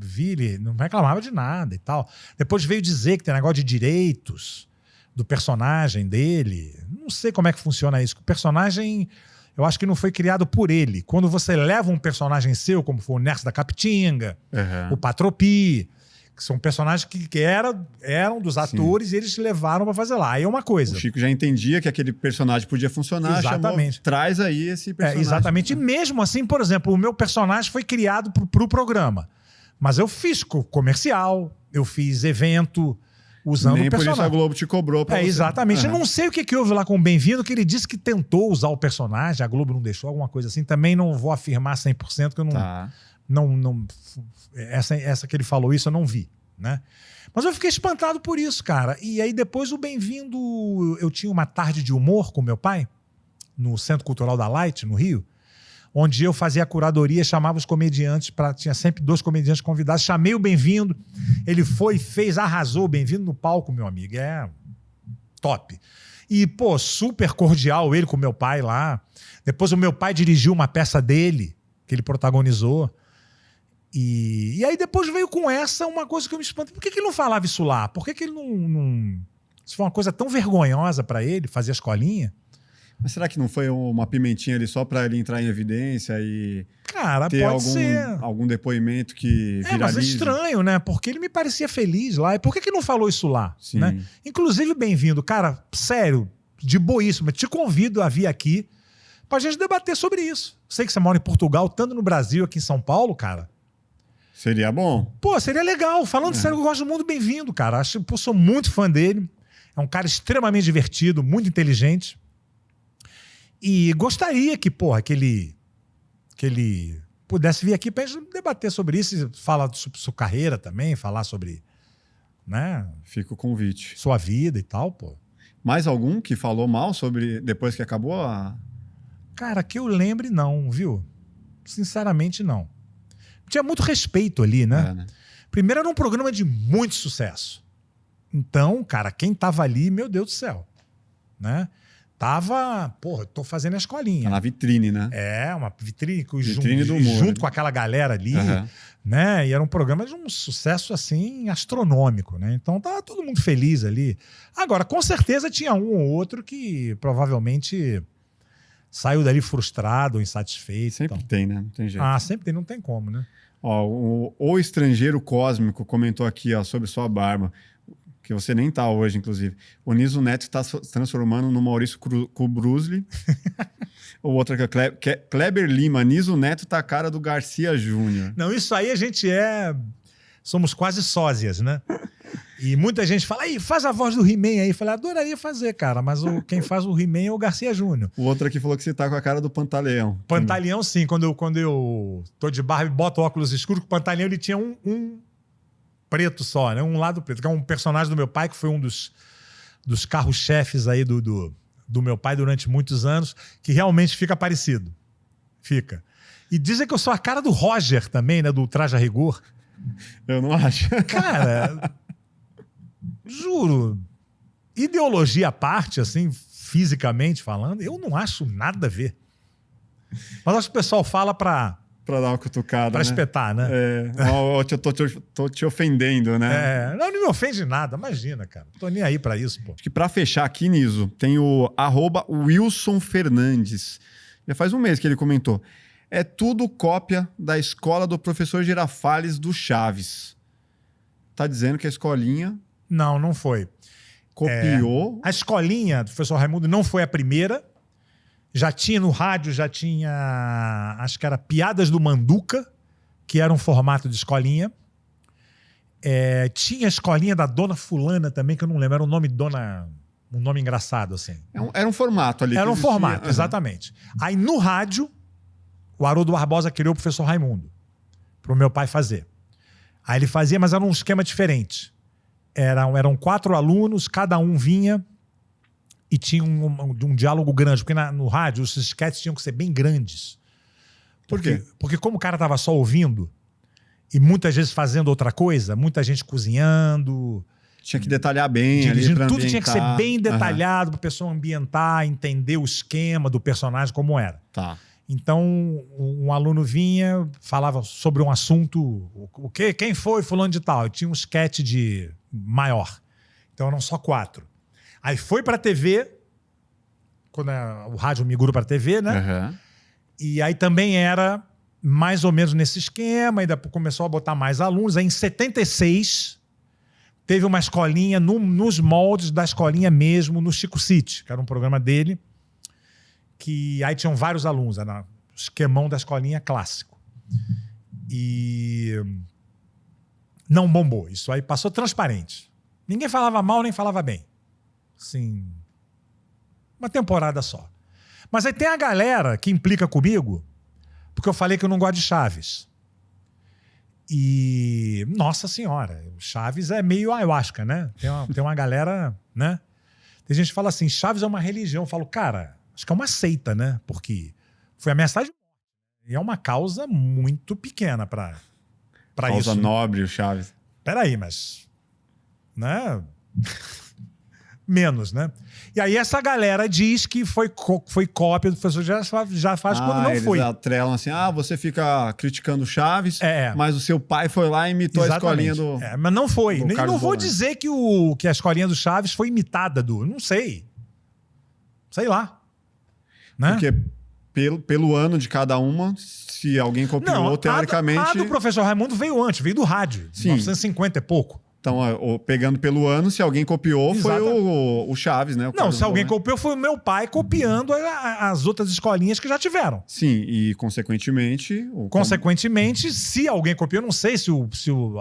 vi ele, não reclamava de nada e tal. Depois veio dizer que tem negócio de direitos do personagem dele. Não sei como é que funciona isso. O personagem, eu acho que não foi criado por ele. Quando você leva um personagem seu, como foi o Nerso da Capitinga, o Patropi, que são personagens que eram dos atores, e eles levaram para fazer lá. Aí é uma coisa. O Chico já entendia que aquele personagem podia funcionar, exatamente. Chamou, traz aí esse personagem. Exatamente. E mesmo assim, por exemplo, o meu personagem foi criado para o programa. Mas eu fiz comercial, eu fiz evento usando o personagem. Nem por isso a Globo te cobrou pra você. Exatamente. Eu não sei o que houve lá com o Bem-vindo, que ele disse que tentou usar o personagem, a Globo não deixou, alguma coisa assim. Também não vou afirmar 100%, que eu não... Essa que ele falou isso eu não vi, né? Mas eu fiquei espantado por isso, cara. E aí depois o Bem-vindo... Eu tinha uma tarde de humor com meu pai, no Centro Cultural da Light, no Rio, onde eu fazia a curadoria, chamava os comediantes, tinha sempre 2 comediantes convidados, chamei o Bem-vindo, ele foi, fez, arrasou o Bem-vindo no palco, meu amigo, é top. E, pô, super cordial ele com meu pai lá. Depois o meu pai dirigiu uma peça dele, que ele protagonizou. E aí depois veio com essa uma coisa que eu me espantei. Por que ele não falava isso lá? Por que ele não... Isso foi uma coisa tão vergonhosa para ele, fazer a escolinha. Mas será que não foi uma pimentinha ali só para ele entrar em evidência e cara, ter pode ser. algum depoimento que viralize? Mas é estranho, né? Porque ele me parecia feliz lá. E por que não falou isso lá? Sim. Né? Inclusive, Bem-vindo. Cara, sério, de boíssimo. Te convido a vir aqui pra gente debater sobre isso. Sei que você mora em Portugal, tanto no Brasil, aqui em São Paulo, cara. Seria bom. Pô, seria legal. Falando sério, eu gosto muito do Bem-vindo, cara. Sou muito fã dele. É um cara extremamente divertido, muito inteligente. E gostaria que ele pudesse vir aqui para a gente debater sobre isso, falar sobre sua carreira também, falar sobre, né? Fica o convite. Sua vida e tal, pô. Mais algum que falou mal sobre depois que acabou a... Cara, que eu lembre não, viu? Sinceramente não. Tinha muito respeito ali, né? Primeiro era um programa de muito sucesso. Então, cara, quem tava ali, meu Deus do céu, né? Tô fazendo a escolinha. Tá na vitrine, né? Uma vitrine, vitrine do humor, junto com aquela galera ali, né? E era um programa de um sucesso, assim, astronômico, né? Então tava todo mundo feliz ali. Agora, com certeza tinha um ou outro que provavelmente saiu dali frustrado, insatisfeito. Sempre tem, né? Não tem jeito. Sempre tem, não tem como, né? Ó, o Estrangeiro Cósmico comentou aqui, ó, sobre sua barba. Que você nem tá hoje, inclusive. O Niso Neto está se transformando no Maurício Kubrusli. O outro aqui é Kleber Lima. Niso Neto tá a cara do Garcia Júnior. Não, isso aí a gente somos quase sósias, né? E muita gente fala, aí, faz a voz do He-Man aí. Eu falei, adoraria fazer, cara, mas quem faz o He-Man é o Garcia Júnior. O outro aqui falou que você tá com a cara do Pantaleão. Pantaleão, sim. Quando eu tô de barba e boto óculos escuros, o Pantaleão ele tinha um preto só, né? Um lado preto, que é um personagem do meu pai, que foi um dos carros-chefes aí do meu pai durante muitos anos, que realmente fica parecido. Fica. E dizem que eu sou a cara do Roger também, né? Do Traje a Rigor. Eu não acho. Cara, juro, ideologia à parte, assim, fisicamente falando, eu não acho nada a ver. Mas acho que o pessoal fala pra dar uma cutucada, pra espetar, né? Eu tô te ofendendo, né? Não me ofende nada, imagina, cara. Não tô nem aí pra isso, pô. Acho que pra fechar aqui, Niso, tem o @Wilson Fernandes. Já faz um mês que ele comentou. É tudo cópia da escola do professor Girafales do Chaves. Tá dizendo que a escolinha... Não foi. Copiou? A escolinha do professor Raimundo não foi a primeira. Já tinha no rádio, acho que era Piadas do Manduca, que era um formato de escolinha. Tinha a escolinha da Dona Fulana também, que eu não lembro, era um nome engraçado, assim. Era um formato ali. Era um formato, exatamente. Aí no rádio, o Haroldo Barbosa criou o professor Raimundo, para o meu pai fazer. Aí ele fazia, mas era um esquema diferente. Eram 4 alunos, cada um vinha e tinha um diálogo grande, porque no rádio os sketches tinham que ser bem grandes. Por quê? Porque como o cara estava só ouvindo e muitas vezes fazendo outra coisa, muita gente cozinhando... Tinha que detalhar bem dirigindo, ali, tudo tinha que ser bem detalhado para a pessoa ambientar, entender o esquema do personagem como era. Tá. Então, um aluno vinha, falava sobre um assunto, quem foi fulano de tal? E tinha um sketch de maior. Então eram só 4. Aí foi para a TV, quando o rádio migrou para a TV, né? Uhum. E aí também era mais ou menos nesse esquema, e depois começou a botar mais alunos. Aí em 76, teve uma escolinha, nos moldes da escolinha mesmo, no Chico City, que era um programa dele, que aí tinham vários alunos, era o esquemão da escolinha clássico. E não bombou. Isso aí passou transparente. Ninguém falava mal, nem falava bem. Assim, uma temporada só. Mas aí tem a galera que implica comigo, porque eu falei que eu não gosto de Chaves. E, nossa senhora, Chaves é meio ayahuasca, né? Tem uma galera, né? Tem gente que fala assim, Chaves é uma religião. Eu falo, cara, acho que é uma seita, né? Porque foi ameaçada de morte. E é uma causa muito pequena para isso. Causa nobre, o Chaves. Peraí, mas... né? Menos, né? E aí essa galera diz que foi cópia do professor, já faz quando não eles foi. atrelam assim, você fica criticando o Chaves, É. mas o seu pai foi lá e imitou Exatamente. a escolinha do... mas não foi. do Nem Carlos não vou Bolonha. dizer que a escolinha do Chaves foi imitada do... Não sei. Sei lá. Né? Porque pelo ano de cada uma, se alguém copiou, Não, teoricamente... a do professor Raimundo veio antes, veio do rádio. Sim. 1950 e pouco. Então, pegando pelo ano, se alguém copiou, foi o Chaves, né? Não, se alguém copiou, foi o meu pai copiando as outras escolinhas que já tiveram. Sim, e consequentemente... Consequentemente, se alguém copiou, não sei se o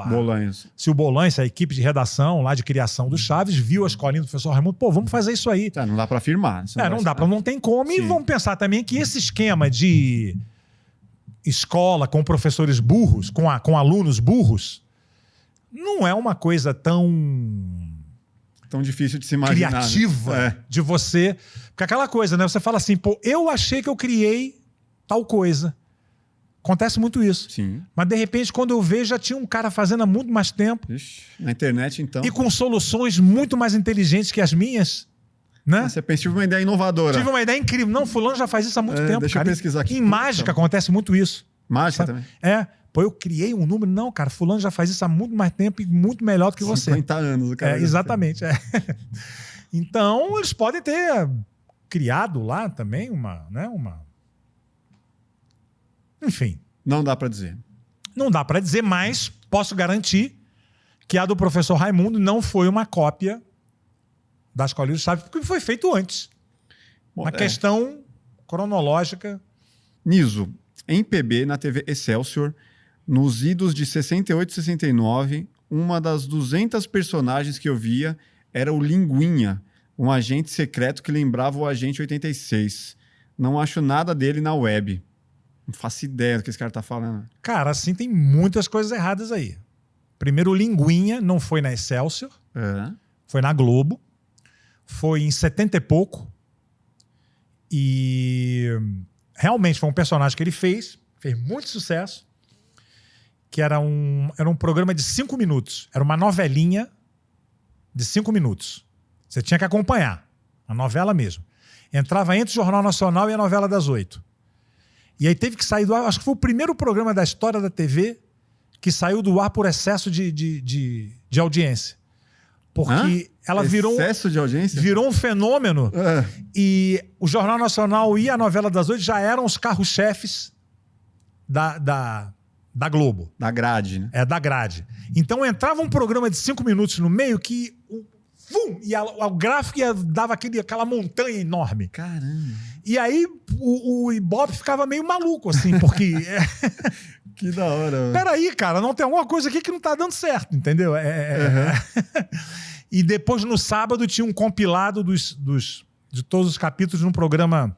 Bolanhos. Se o Bolanhos, a equipe de redação lá de criação do Chaves, viu a escolinha do professor Raimundo, vamos fazer isso aí. Não dá pra afirmar. Não tem como. Sim. E vamos pensar também que esse esquema de escola com professores burros, com alunos burros, não é uma coisa tão difícil de se imaginar. Criativa, né? de você. Porque aquela coisa, né? Você fala assim, eu achei que eu criei tal coisa. Acontece muito isso. Sim. Mas, de repente, quando eu vejo, já tinha um cara fazendo há muito mais tempo. Ixi, na internet, então. E com soluções muito mais inteligentes que as minhas. Né? Você tive uma ideia inovadora. Tive uma ideia incrível. Não, fulano já faz isso há muito tempo, deixa cara. eu pesquisar aqui. Em mágica acontece muito isso. Mágica sabe? também? Eu criei um número. Não, cara, fulano já faz isso há muito mais tempo e muito melhor do que você. 50 anos, o cara. Exatamente. Então, eles podem ter criado lá também uma... Enfim. Não dá pra dizer. Não dá pra dizer, mas posso garantir que a do professor Raimundo não foi uma cópia da escolinha do Chaves, porque foi feito antes. Bom, Uma questão cronológica. Niso, em PB, na TV Excelsior, nos idos de 68 e 69, uma das 200 personagens que eu via era o Linguinha, um agente secreto que lembrava o Agente 86. Não acho nada dele na web. Não faço ideia do que esse cara tá falando. Cara, assim, tem muitas coisas erradas aí. Primeiro, o Linguinha não foi na Excelsior, foi na Globo. Foi em 70 e pouco. E realmente foi um personagem que ele fez muito sucesso, que era um programa de 5 minutos. Era uma novelinha de 5 minutos. Você tinha que acompanhar. Uma novela mesmo. Entrava entre o Jornal Nacional e a novela das 8. E aí teve que sair do ar. Acho que foi o primeiro programa da história da TV que saiu do ar por excesso de audiência. Porque ela virou... Excesso de audiência? Virou um fenômeno. E o Jornal Nacional e a novela das 8 já eram os carros-chefes da Globo. Da grade, né? Da grade. Então entrava um programa de 5 minutos no meio que... e o gráfico dava aquela montanha enorme. Caramba. E aí o Ibope ficava meio maluco, assim, porque... Que da hora. Peraí, cara, não tem alguma coisa aqui que não tá dando certo, entendeu? E depois, no sábado, tinha um compilado de todos os capítulos num programa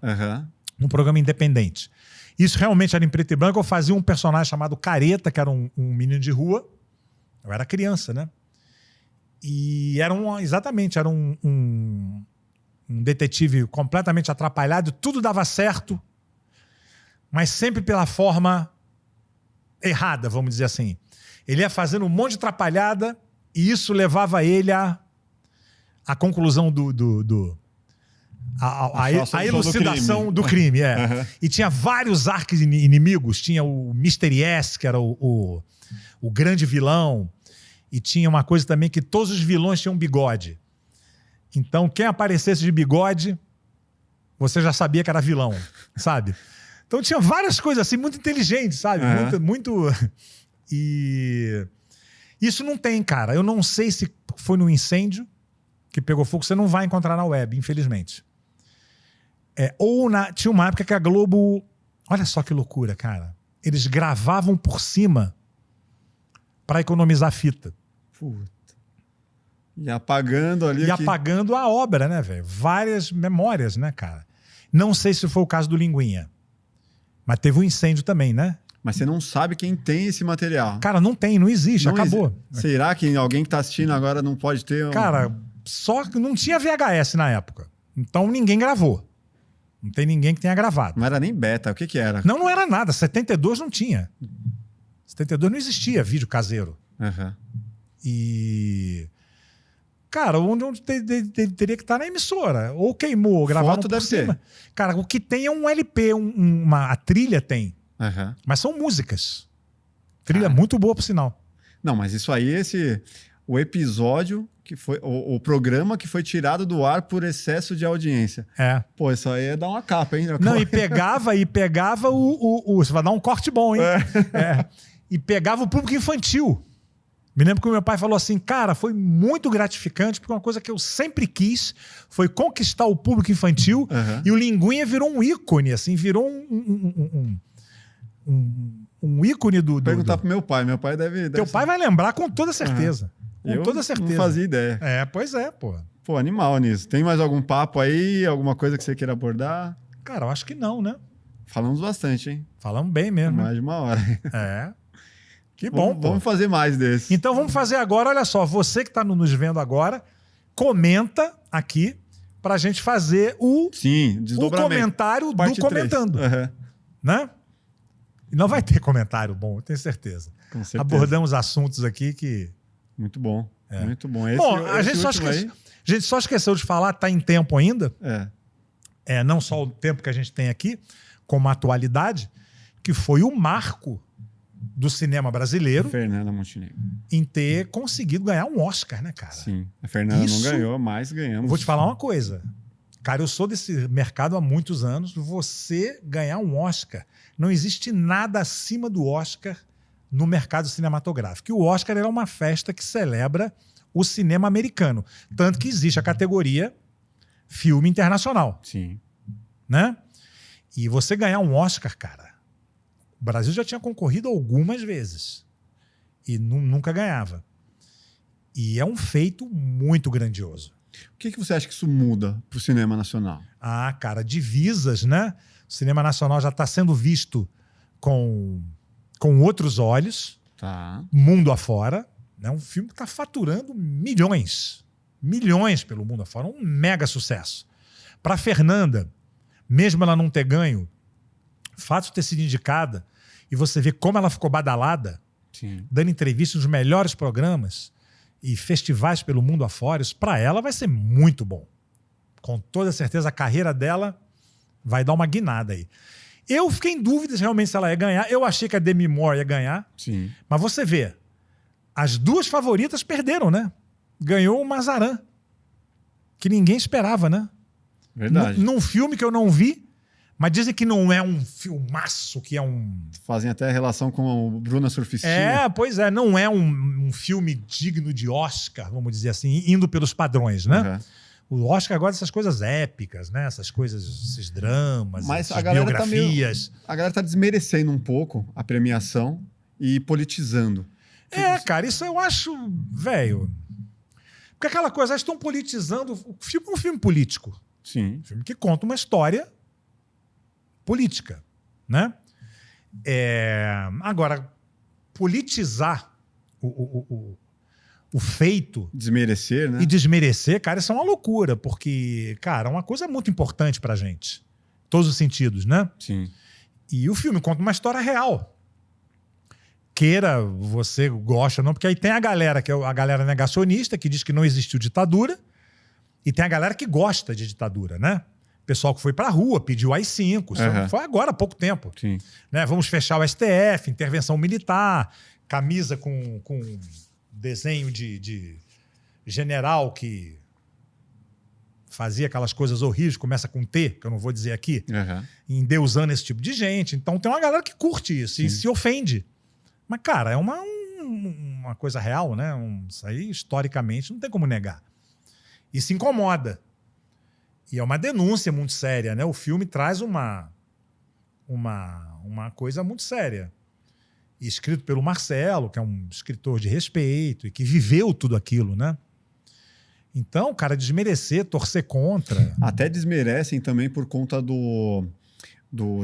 independente. Isso realmente era em preto e branco. Eu fazia um personagem chamado Careta, que era um menino de rua. Eu era criança, né? E era um detetive completamente atrapalhado. Tudo dava certo, mas sempre pela forma errada, vamos dizer assim. Ele ia fazendo um monte de atrapalhada e isso levava ele à conclusão a elucidação do crime. Uhum. E tinha vários arqui-inimigos. Tinha o Mr. Yes, que era o grande vilão. E tinha uma coisa também que todos os vilões tinham bigode. Então, quem aparecesse de bigode, você já sabia que era vilão, sabe? Então, tinha várias coisas assim, muito inteligentes, sabe? Muito... E... Isso não tem, cara. Eu não sei se foi no incêndio que pegou fogo. Você não vai encontrar na web, infelizmente. Tinha uma época que a Globo... Olha só que loucura, cara. Eles gravavam por cima para economizar fita. Puta. E apagando ali... E apagando a obra, né, velho? Várias memórias, né, cara? Não sei se foi o caso do Linguinha. Mas teve um incêndio também, né? Mas você não sabe quem tem esse material. Cara, não tem, não existe, acabou. Será que alguém que tá assistindo agora não pode ter... Cara, só que não tinha VHS na época. Então ninguém gravou. Não tem ninguém que tenha gravado. Não era nem beta, o que era? Não era nada. 72 não tinha. 72 não existia vídeo caseiro. Uhum. E... Cara, onde teria que estar na emissora. Ou queimou, ou gravaram Foto por deve cima. ter. Cara, o que tem é um LP, a trilha tem. Uhum. Mas são músicas. Trilha muito boa, por sinal. Não, mas isso aí, o episódio que foi... O programa que foi tirado do ar por excesso de audiência. Pô, isso aí é dar uma capa, hein? Não, e pegava você vai dar um corte bom, hein? E pegava o público infantil. Me lembro que o meu pai falou assim, cara, foi muito gratificante, porque uma coisa que eu sempre quis foi conquistar o público infantil, e o Linguinha virou um ícone, assim, virou um ícone do... Perguntar pro meu pai deve Teu pai vai lembrar com toda certeza. Com toda certeza. Não fazia ideia. Pois é, pô. Pô, animal nisso. Tem mais algum papo aí, alguma coisa que você queira abordar? Cara, eu acho que não, né? Falamos bastante, hein? Falamos bem mesmo. Mais de uma hora. Que bom, pô. Vamos fazer mais desse. Então vamos fazer agora, olha só, você que está nos vendo agora, comenta aqui pra gente fazer o comentário Parte do comentando. Né? E não vai ter comentário bom, eu tenho certeza. Com certeza. Abordamos assuntos aqui que... Muito bom, muito bom. A gente só esqueceu de falar, tá em tempo ainda. Não só o tempo que a gente tem aqui, como a atualidade, que foi o marco do cinema brasileiro, Fernanda Montenegro, em ter conseguido ganhar um Oscar, né, cara? Sim, a Fernanda não ganhou, mas ganhamos. Vou te falar uma coisa. Cara, eu sou desse mercado há muitos anos. Você ganhar um Oscar, não existe nada acima do Oscar no mercado cinematográfico. E o Oscar é uma festa que celebra o cinema americano. Tanto que existe a categoria filme internacional. Sim. Né? E você ganhar um Oscar, cara, o Brasil já tinha concorrido algumas vezes e nunca ganhava. E é um feito muito grandioso. O que você acha que isso muda para o cinema nacional? Cara, divisas, né? O cinema nacional já está sendo visto com outros olhos, mundo afora. É um filme que está faturando milhões pelo mundo afora. Um mega sucesso. Para Fernanda, mesmo ela não ter ganho, o fato de ter sido indicada, e você vê como ela ficou badalada, dando entrevistas nos melhores programas e festivais pelo mundo afora, isso para ela vai ser muito bom. Com toda certeza a carreira dela vai dar uma guinada aí. Eu fiquei em dúvida realmente se ela ia ganhar. Eu achei que a Demi Moore ia ganhar. Sim. Mas você vê, as duas favoritas perderam, né? Ganhou o Mazarin, que ninguém esperava, né? Verdade. Num filme que eu não vi, mas dizem que não é um filmaço, que é um... Fazem até relação com o Bruna Surfistinha. Pois é, não é um filme digno de Oscar, vamos dizer assim, indo pelos padrões, né? O Oscar agora essas coisas épicas, né? Essas coisas, esses dramas, mas essas biografias. A galera tá desmerecendo um pouco a premiação e politizando. Cara, isso eu acho, velho... Porque aquela coisa, eles estão politizando... O filme é um filme político. Sim. Um filme que conta uma história política, né? Agora, politizar o feito... Desmerecer, né? E desmerecer, cara, isso é uma loucura, porque, cara, é uma coisa muito importante pra gente. Em todos os sentidos, né? Sim. E o filme conta uma história real. Queira, você gosta ou não, porque aí tem a galera, que é a galera negacionista, que diz que não existiu ditadura, e tem a galera que gosta de ditadura, né? pessoal que foi pra rua, pediu AI-5. Isso foi agora, há pouco tempo. Sim. Né? Vamos fechar o STF, intervenção militar, camisa com desenho de general que fazia aquelas coisas horríveis, começa com T, que eu não vou dizer aqui, endeusando esse tipo de gente. Então tem uma galera que curte isso e se ofende. Mas, cara, é uma coisa real, né? Isso aí, historicamente, não tem como negar. E se incomoda. E é uma denúncia muito séria, né? O filme traz uma coisa muito séria. E escrito pelo Marcelo, que é um escritor de respeito e que viveu tudo aquilo, né? Então, cara, desmerecer, torcer contra... Até desmerecem também por conta do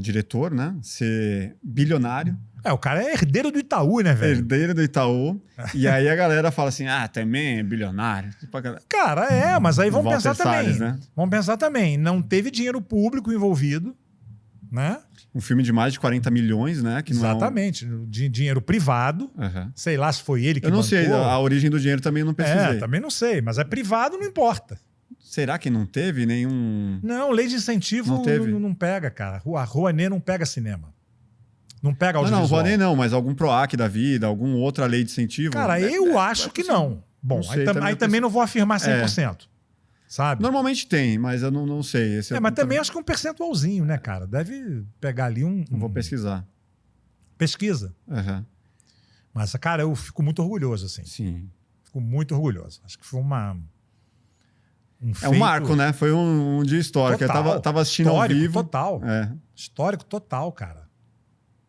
diretor, né? Ser bilionário. O cara é herdeiro do Itaú, né, velho? Herdeiro do Itaú. E aí a galera fala assim, também é bilionário. Cara, mas aí vamos pensar Salles, também. Né? Vamos pensar também. Não teve dinheiro público envolvido, né? Um filme de mais de 40 milhões, né? Que Exatamente. Não é um... de dinheiro privado. Sei lá se foi ele que Eu não bancou. sei, a origem do dinheiro também não pesquisei. Também não sei. Mas é privado, não importa. Será que não teve nenhum... Não, lei de incentivo não pega, cara. A Rouanet não pega cinema. Não pega audiovisual. Não, Rouanet não, mas algum PROAC da vida, alguma outra lei de incentivo. Cara, eu acho que não. Bom, aí também não vou afirmar 100%. Sabe? Normalmente tem, mas eu não sei. Mas também acho que um percentualzinho, né, cara? Deve pegar ali Vou pesquisar. Pesquisa. Mas, cara, eu fico muito orgulhoso, assim. Sim. Fico muito orgulhoso. Acho que foi um feito... um marco, né? Foi um dia histórico. Total, eu tava assistindo histórico, ao vivo. Total. Histórico total, cara.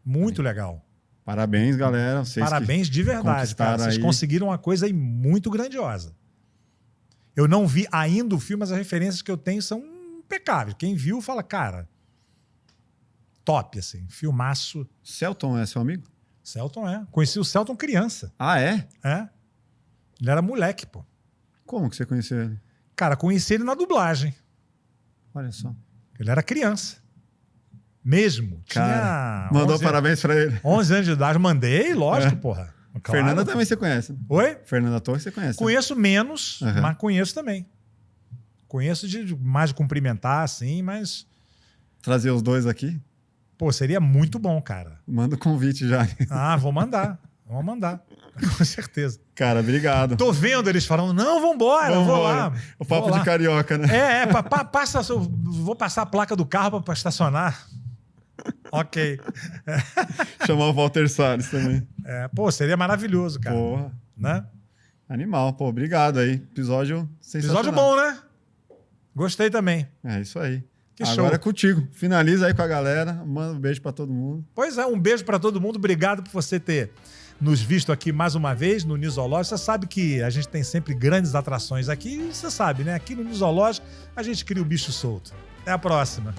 Muito legal. Parabéns, galera. Parabéns de verdade, cara. Vocês conseguiram uma coisa aí muito grandiosa. Eu não vi ainda o filme, mas as referências que eu tenho são impecáveis. Quem viu fala, cara, top, assim. Filmaço. Celton é seu amigo? Celton é. Conheci o Celton criança. Ah, é? É. Ele era moleque, pô. Como que você conheceu ele? Cara, conheci ele na dublagem. Olha só. Ele era criança. Mesmo. Cara, mandou parabéns pra ele. 11 anos de idade. Mandei, lógico, porra. Claro. Fernanda também você conhece. Oi? Fernanda Torres você conhece. Conheço menos, mas conheço também. Conheço mais de cumprimentar, assim, mas... Trazer os dois aqui? Pô, seria muito bom, cara. Manda o convite já. Vou mandar. Vamos mandar. Com certeza. Cara, obrigado. Tô vendo eles falando, não, vambora, vou lá. O papo de carioca, né? Vou passar a placa do carro pra estacionar. Ok. Chamar o Walter Salles também. Seria maravilhoso, cara. Porra. Né? Animal, obrigado aí. Episódio sensacional. Episódio bom, né? Gostei também. É isso aí. Agora show. É contigo. Finaliza aí com a galera. Manda um beijo pra todo mundo. Pois é, um beijo pra todo mundo. Obrigado por você ter nos visto aqui mais uma vez no Nisológico. Você sabe que a gente tem sempre grandes atrações aqui. E você sabe, né? Aqui no Nisológico a gente cria o bicho solto. Até a próxima.